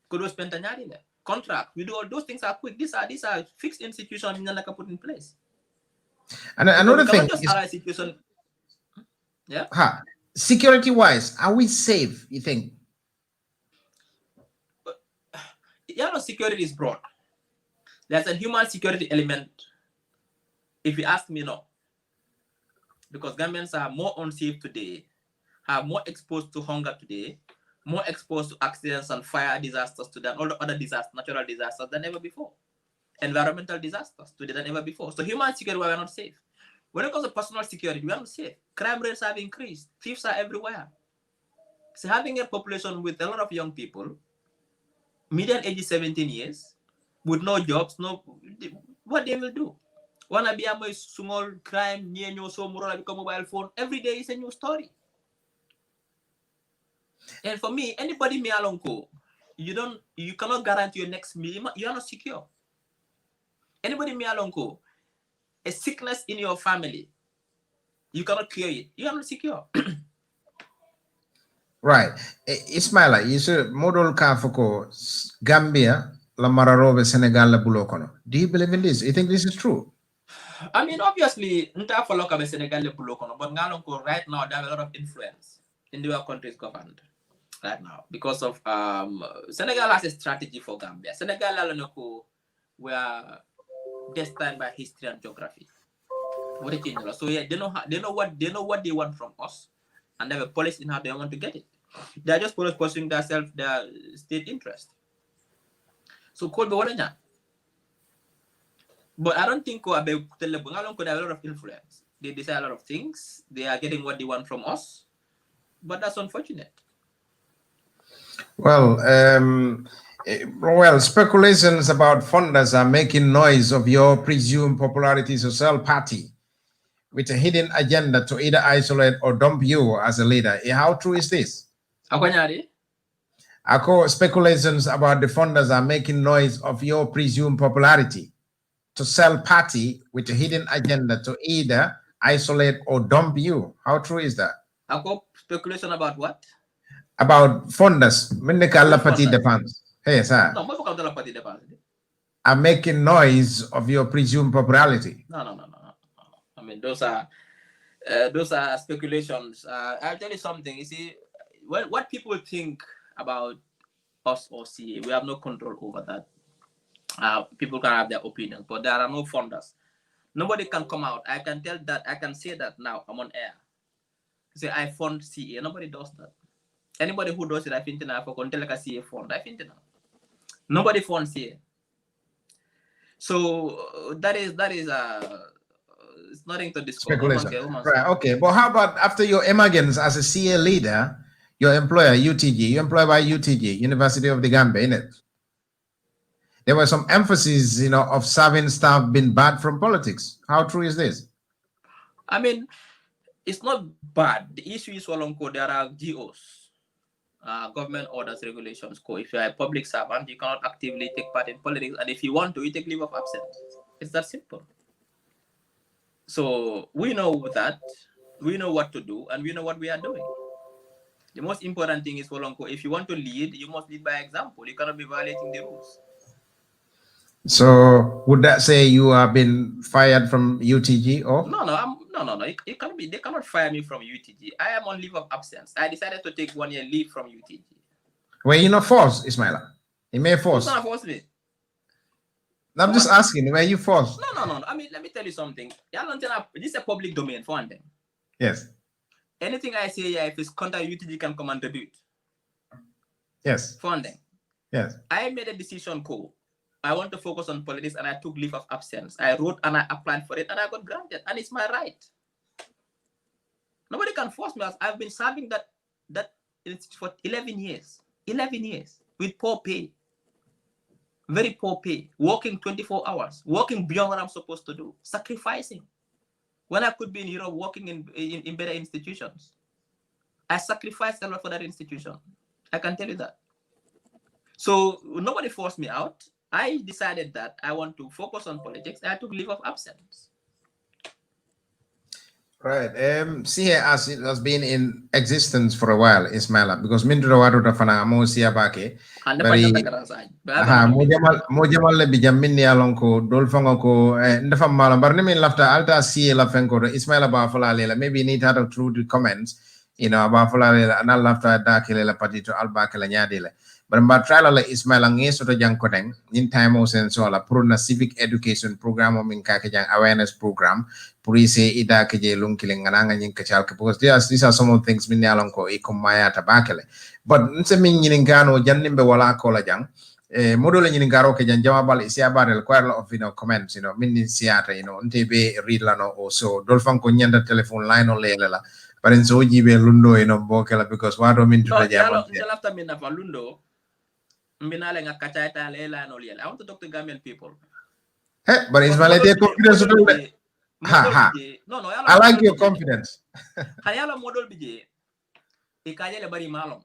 Could we spend a contract? We do all those things are quick. These are fixed institutions in the put in place. And another thing just is, institution. Yeah. Security wise, are we safe, you think? Yeah, no, security is broad. There's a human security element. If you ask me, no. Because Gambians are more unsafe today, are more exposed to hunger today, more exposed to accidents and fire disasters today, and all the other disasters, natural disasters than ever before. Environmental disasters today than ever before. So human security, we are not safe. When it comes to personal security, we are not safe. Crime rates have increased. Thieves are everywhere. So having a population with a lot of young people, median age is 17 years, with no jobs, what they will do? Wanna be a small crime, so mobile phone, every day is a new story. And for me, anybody me along go, you cannot guarantee your next meal, you are not secure. Anybody me along go, a sickness in your family, you cannot cure it, you are not secure. Right. Ismaila, you said model Kafoko, Gambia, La Mararobe, Senegal, La Bulokono. Do you believe in this? You think this is true? I mean, obviously, nta follow ka Senegal Le Bulokono, but ngalonko right now they have a lot of influence in the way our country is governed right now because of Senegal has a strategy for Gambia. Senegal alonoko were destined by history and geography. So yeah, they know what they want from us, and they have a policy in how they want to get it. They are just pursuing their state interest. So could be what. But I don't think they have a lot of influence. They decide a lot of things. They are getting what they want from us. But that's unfortunate. Well, speculations about funders are making noise of your presumed popularity to sell party with a hidden agenda to either isolate or dump you as a leader. How true is this? Speculations about the funders are making noise of your presumed popularity to sell party with a hidden agenda to either isolate or dump you. How true is that? Speculation about what? About funders. Hey, sir. No, I'm making noise of your presumed popularity. No. I mean, those are speculations. I'll tell you something. You see, what people think about us or CA, we have no control over that. People can have their opinions, but there are no funders. Nobody can come out. I can say that now. I'm on air. Say I fund CA. Nobody does that. Anybody who does it, I think I can tell like a CA fund. I think nobody funds CA. So that is it's nothing to discuss. Speculation. Right. Okay. But how about after your emergence as a CA leader, your employer UTG, you're employed by UTG, University of the Gambia, innit? There was some emphasis, of serving staff being bad from politics. How true is this? I mean, it's not bad. The issue is there are GOs, government orders, regulations. If you are a public servant, you cannot actively take part in politics, and if you want to, you take leave of absence. It's that simple. So we know that, we know what to do, and we know what we are doing. The most important thing is if you want to lead, you must lead by example. You cannot be violating the rules. So would that say you have been fired from UTG or? No. It cannot be. They cannot fire me from UTG. I am on leave of absence. I decided to take 1 year leave from UTG. Were you not forced, Ismaila? You may force. Who's not force me? I'm just asking, were you forced? No. I mean, let me tell you something. This is a public domain for one thing. Yes. Anything I say here, if it's contra UTG, can come and debut. Yes. For one thing. Yes. I made a decision, I want to focus on politics, and I took leave of absence. I wrote and I applied for it, and I got granted, and it's my right. Nobody can force me. I've been serving that for 11 years. 11 years with poor pay. Very poor pay. Working 24 hours. Working beyond what I'm supposed to do. Sacrificing. When I could be in Europe working in better institutions. I sacrificed a lot for that institution. I can tell you that. So nobody forced me out. I decided that I want to focus on politics. I took leave of absence. Right. See, as it has been in existence for a while, Ismaila, because min do wadu da fana amo siya bake, Ande bari panjata karasa. Baba aha no min. mo jamal le bijam min ya lon ko dol fango ko ndafa mala bar ni min lafta alta siya la fenko Ismaila ba fala lela maybe need to through the comments, you know, ba fala lela na lafta da kele la patito alba kala nyade le. But mba trial la Ismaila ngeso to jang kodeng in time o senso la pro na civic education program o min ka jang awareness program police ida keje lung killing ananga nyin kachal because these are some of the things min yalon ko e maya tabakele but nse min nyin ngano jannimbe wala ko la jang modol nyin ngaro ke jan jama bal isia barel quite a lot of comments min ni siata nte be read la no also dol fan ko nyanda telephone line o lele la but en so jibe lundo bokela because wado min to jamo yalo after min na lundo mbinale nga kachata lela no liel. I want to talk to Gambian people. But Ismaila they confidence to no, I like your confidence. Hayala model bije ikajele bari malom.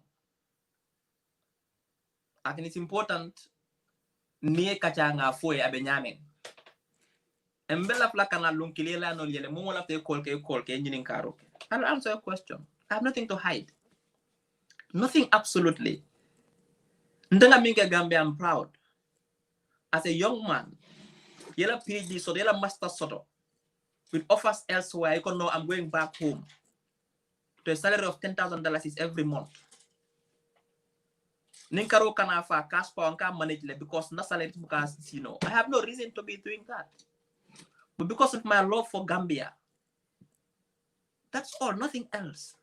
I think it's important nie kachanga foe abenyame. Embela flaka na lunkilela no liele momo lafte kolke nyinin karo. I'll answer your question. I have nothing to hide. Nothing absolutely. Ndanga minga Gambia, I'm proud. As a young man, yela PhD so yela master soto with offers elsewhere. You can know I'm going back home to a salary of $10,000 is every month. Ninkaro kanafa cash power and can manage it because na salary because I have no reason to be doing that. But because of my love for Gambia, that's all, nothing else.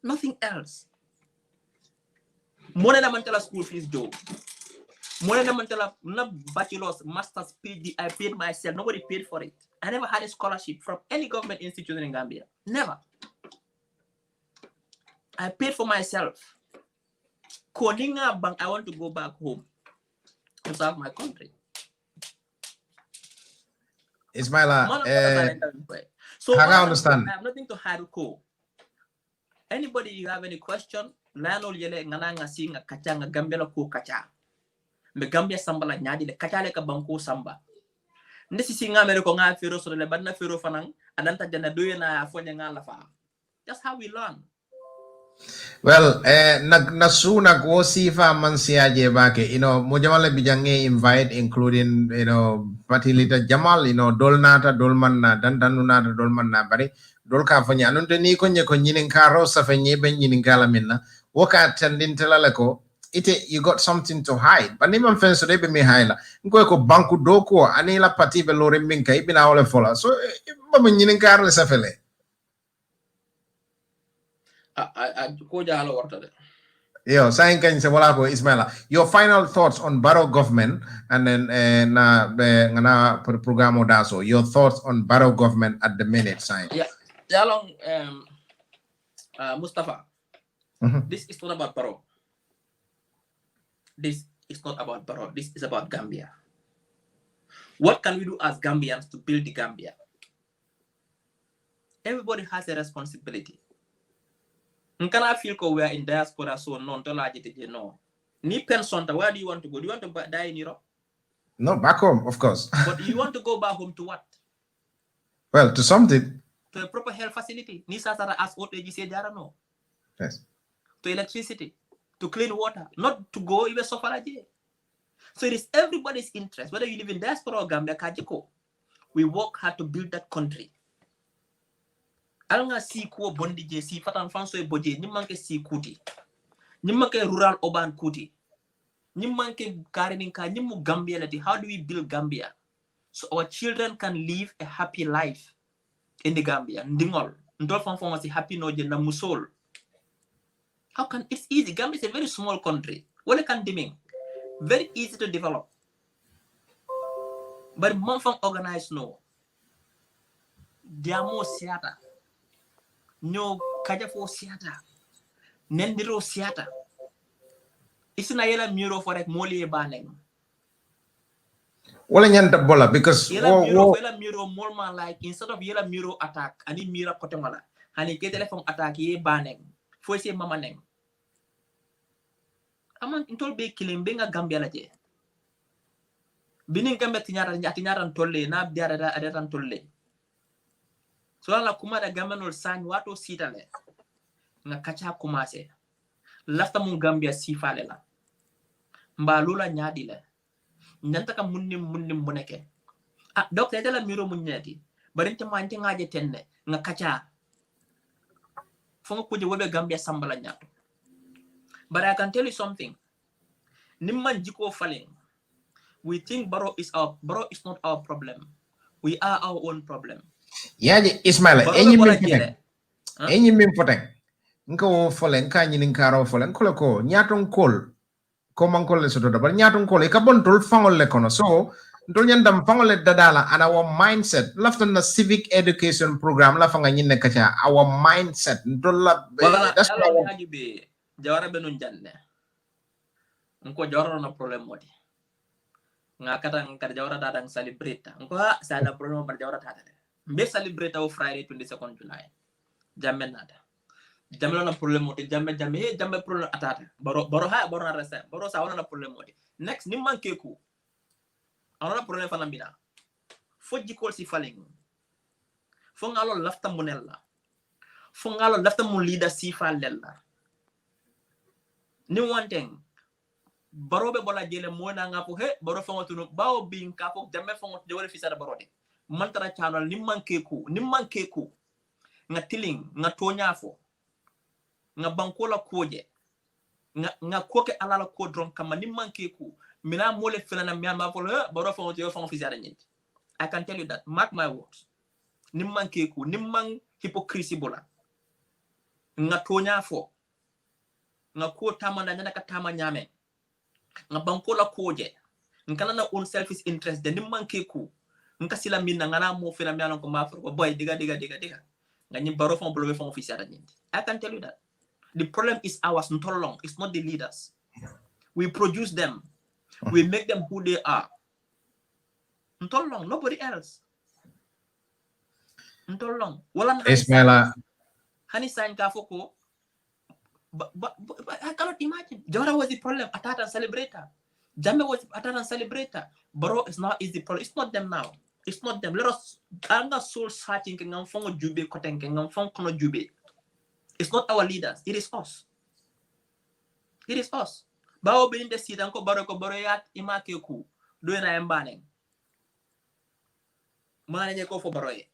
Nothing else. More than a school fees do. More than a bachelor's, master's, PhD, I paid myself. Nobody paid for it. I never had a scholarship from any government institution in Gambia. Never. I paid for myself. Koninga Bank, I want to go back home to serve my country. Ismaila, so I understand. I have nothing to hide. Anybody you have any question? Lano yele ngananga singa kachanga Gambia ko kacha. Me Gambia samba la nyadi le kacha le ka banko samba. Ndesi singa mere ko nga fero so le banna fero fanang adanta jana doye na afonya nga la fa. That's how we learn. Well, nasuna ko sifa man siaje bake, mojamale bijange invite including, Patilita Jamal, dolnata, dolmanna, dandanunata, dolmanna, bari, dolka fanya, anunte ni konye konyinin karo sa fanye ben yinin minna, waka tendin telaleko, you got something to hide. But niman fenso debe mi haila, nko ko banku doko, anila pati belore minka, ibina ole fola, so, mama yinin karo sa fele. Yo, Ismaila. Your final thoughts on Barrow government and then na programo daso. Your thoughts on Barrow government at the minute, sign. Yeah, Mustafa. This is not about Barrow. This is not about Barrow. This is about Gambia. What can we do as Gambians to build the Gambia? Everybody has a responsibility. Can I feel we are in diaspora so non to no. Ni pensonta, where do you want to go? Do you want to die in Europe? No, back home, of course. But you want to go back home to what? Well, to something. To a proper health facility. Ni sasara as what they say no. Yes. To electricity, to clean water, not to go even so far. So it is everybody's interest, whether you live in diaspora or Gambia, Kajiko. We work hard to build that country. Alanga si ko bondi je si fatan fanso e boje ni manke si kuti ni manke rural urban kuti ni manke kareninka ni mu Gambia lati. How do we build Gambia so our children can live a happy life in the Gambia? Ndingol ndol fan si happy no je na musol. How can it's easy? Gambia is a very small country. Wale can diming very easy to develop, but mon fan organize no diamo siata no kajafo siata nendiro siata isina yela muro for rek moli e baneng wala nyanta bola because yela muro molma like instead of yela muro attack ani mira kote wala hani ke telephone attack ye baneng fo se mama neng aman intol be killing be nga Gambia la je binin Gambia tinyara tolle na biara da adatan tolle So la kuma da gamanol san wato sitale nga kacha kumase lafta mun Gambia sifale la mba lula nyadi le nyanta ka munnim muneke docteur de la miro mun nyati bari te mante ngaje tenne nga kacha fonga kuje wobe Gambia sambala nyato. But I can tell you something. Nimman jiko falling. We think Baro is not our problem. We are our own problem. Yeah, Ismaila, any min poteng. Nko folen ka nyinin karo folen ko nyaton kol ko mankol le soto but nyaton kol e ka bon tol fangol le kono so ndol nyandam fangol le dadala and our mindset lafton na civic education program la fanga nyinne kacha our mindset ndol la that's why be jawara benun janne nko jawara na problem modi ngakata ngkar jawara dadang celebrate nko sada problem bar jawara tata be celebrate o Friday 22nd July jamen nada jamelo na problem modi jamme problem atata baro na resa baro sa wala na problem modi next ni manke ku awala problem fana bina fo jikol si faling fo ngalo lafta munella fo ngalo lafta mun leader si falella ni one thing baro be bola jele mona ngapo he baro fo ngotunu bawo bin ka fo jamme fo ngotu jawale fisara baro de man tara channel ni manke ku nga tiling nga tonya fo nga bankola koje nga koke alala ko dron kama ni manke ku mina mole felana mi ma fo baro fo ngotu fo fisara nyinti. I can tell you that, mark my words. Nimman keku, nimman hypocrisy bola. Nga tonya fo. Nga ko tama na nyana ka tama nyame. Nga bankola koje. Nga na own selfish interest de nimman keku. Nga sila minna nga na mo fina mi ko ma ko boy diga. Nga nyi baro fon blowe fon official nyindi. I can tell you that. The problem is ours not long. It's not the leaders. We produce them. We make them who they are. Long, nobody else. Long. Ismaila. Hani sign kafoko. But I cannot imagine. Jawara was the problem. Atata celebrator. Jamme was Atata celebrator. Baro is the problem. It's not them now. It's not them. Let us. I'm not soul searching. Jube kono jube. It's not our leaders. It is us. It is us. Bao bin the seat anko baro yat imake ku. Do na embaneng. Mananya ko fo baroye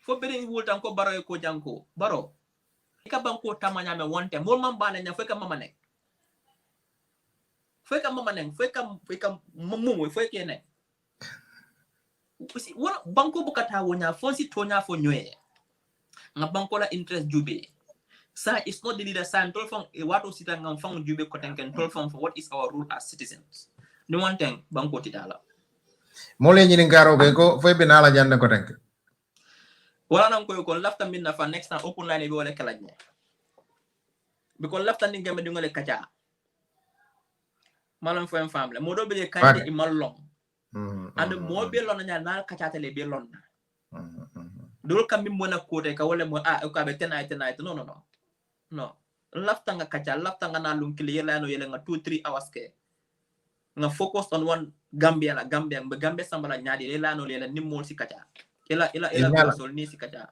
fo bering wultan ko baroye ko janko baro ika banko tamanya me wonte mol man bana nya feka mama nek feka mumu feka nek wala banko bukata wonya fonsi tonya fo nywe nga banko la interest jube sa is not the leader san tol fon e wato sita ngam fon jube ko tanken tol fon for what is our rule as citizens no one thing banko tidala mole nyini ngaro be ko fo be nala janne ko tank wala nan ko lafta min na fa next time open line be wala kala nye because lafta ni ngam ngole kacha malam fo en famle modo be kande i mallong and mo be lon nya na kacha tele be lon dol kam mi mona ko de ka wala mo ka be tenay no lafta nga kacha lafta nga na lum kili yela no yela nga 2-3 hours ke nga focus on one Gambia sambala nyadi lela no lela nimol si kacha ela sol ni si kacha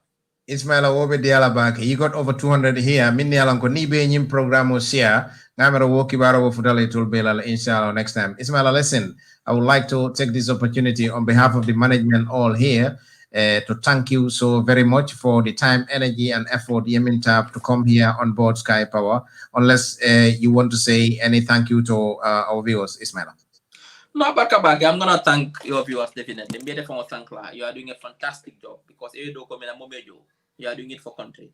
Ismaila wobe diala baake you got over 200 here minni alan ko ni be nyim programme sia ngamara woki baro wo futale tul belal inshallah next time. Ismaila, listen, I would like to take this opportunity on behalf of the management all here to thank you so very much for the time, energy, and effort you have to come here on board Sky Power. Unless you want to say any thank you to our viewers, Ismaila. No, Bakabaki, I'm gonna thank your viewers definitely. You are doing a fantastic job because you are doing it for country.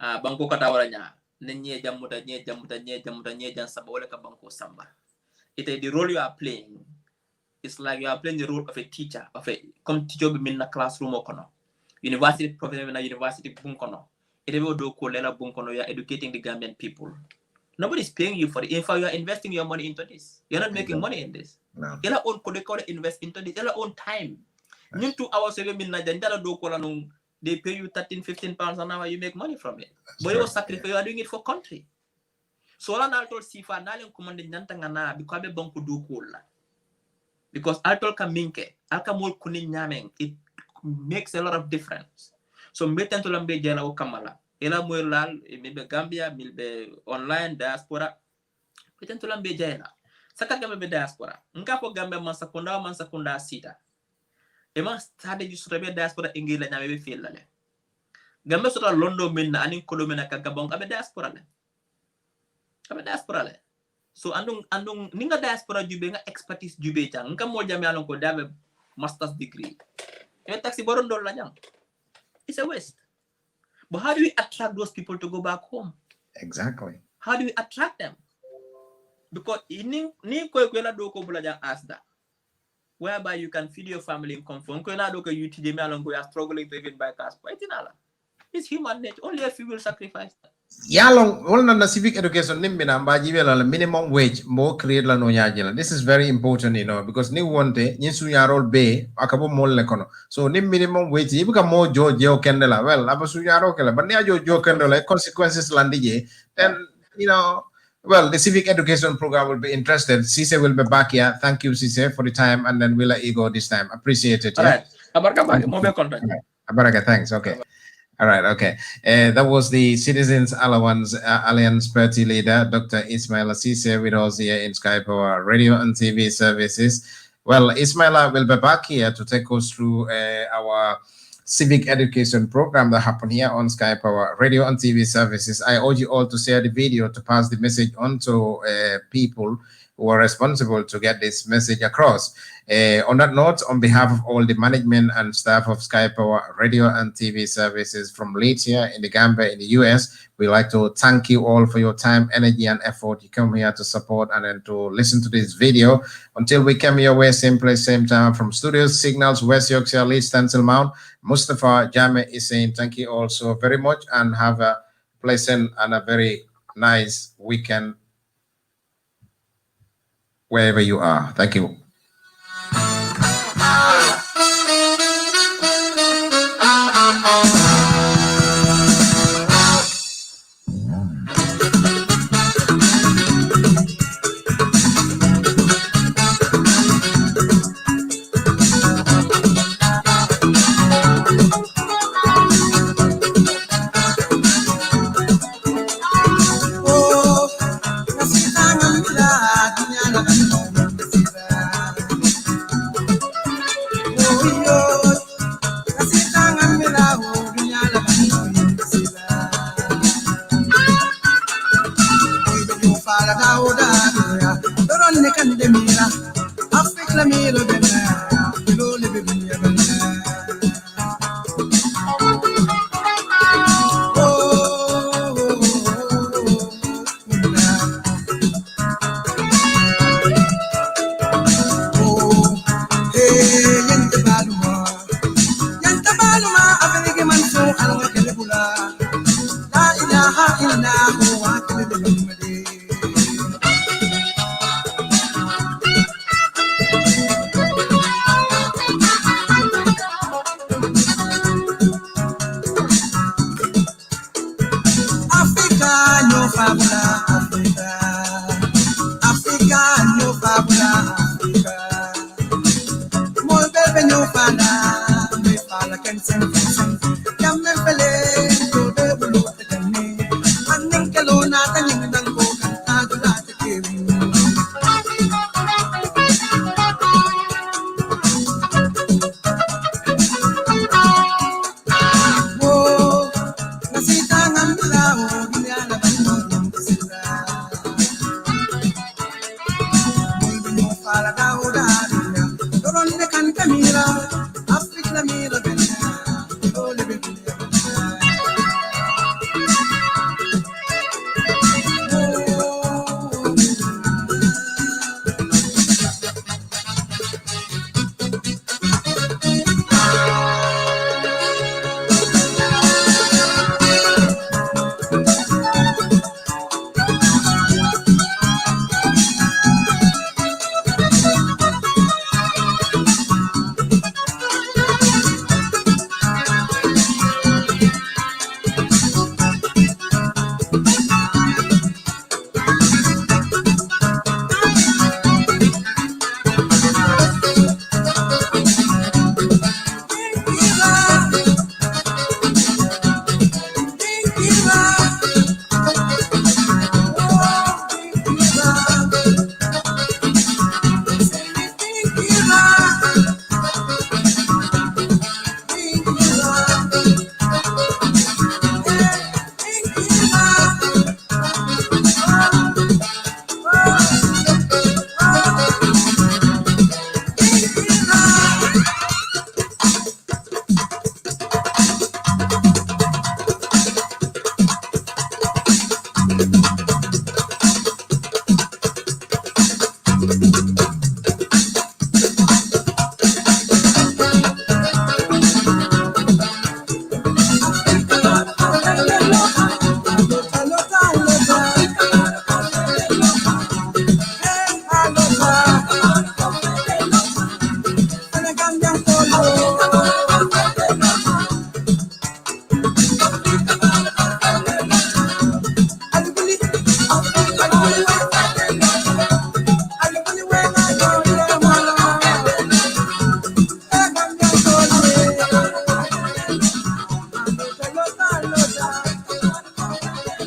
Bangko katawaranya, nenye jamuta sabole ka bangko samba. The role you are playing. It's like you are playing the role of a teacher, come teacher be in a classroom okono. University professor in a university bunkono. You are educating the Gambian people. Nobody's paying you for it. In fact, you are investing your money into this. You're not making money in this. No. You're own invest into this. You're own time. You 2 hours they pay you 13-15 pounds an hour, you make money from it. But you sacrifice, you are doing it for country. So I told Sifa Nalian command Nantangana because I banku do cool. Because I told Kaminke, Alkamol Kunin Yameng, it makes a lot of difference. So mbeten to lambe jela o kamala. Ela moy lal milbe Gambia, milbe online diaspora. Mbeten to lambe jela. Saka Gambia diaspora. Nka fo Gambia man sakunda sita. Ema stade ju sotabe diaspora ingila nyame be filale. Gambia sota London minna anin kolomena ka Gabon abe diaspora le. Abe diaspora le. So andung ninga diaspora jube nga expertise jube cha. Nka mo jame alon ko dabe master's degree. Even taxi boron dolla jang. It's a waste. But how do we attract those people to go back home? Exactly. How do we attract them? Because ni ko la do ko bula jang asda. Whereby you can feed your family in comfort. Ko na do ko you tije me alon ko you are struggling to even buy cars. It's human nature. Only a few will sacrifice that. Yalong wala na civic education nimbina mbaji la minimum wage mo create la no nyajela. This is very important, because ni wonte nyinsu yarol be akabo mol le kono. So ni minimum wage ibuka mo jo kendela. Well, abasu yaro kela but ni jo kendela consequences landije. Then well, the civic education program will be interested. Ceesay will be back here. Thank you, Ceesay, for the time, and then we'll let you go this time. Appreciate it. All right. Abaraka, thanks. Okay. All right, okay. That was the Citizens Alliance Party leader, Dr. Ismaila Ceesay, with us here in Sky Power Radio and TV services. Well, Ismaila will be back here to take us through our civic education program that happened here on Sky Power Radio and TV services. I urge you all to share the video to pass the message on to people who are responsible to get this message across. On that note, on behalf of all the management and staff of Sky Power Radio and TV services from Leeds here in the Gambia in the US, we'd like to thank you all for your time, energy, and effort. You come here to support and then to listen to this video. Until we come your way, same place, same time, from Studios Signals, West Yorkshire, Leeds, Stencil Mount, Mustafa Jame is saying thank you all so very much and have a pleasant and a very nice weekend wherever you are. Thank you.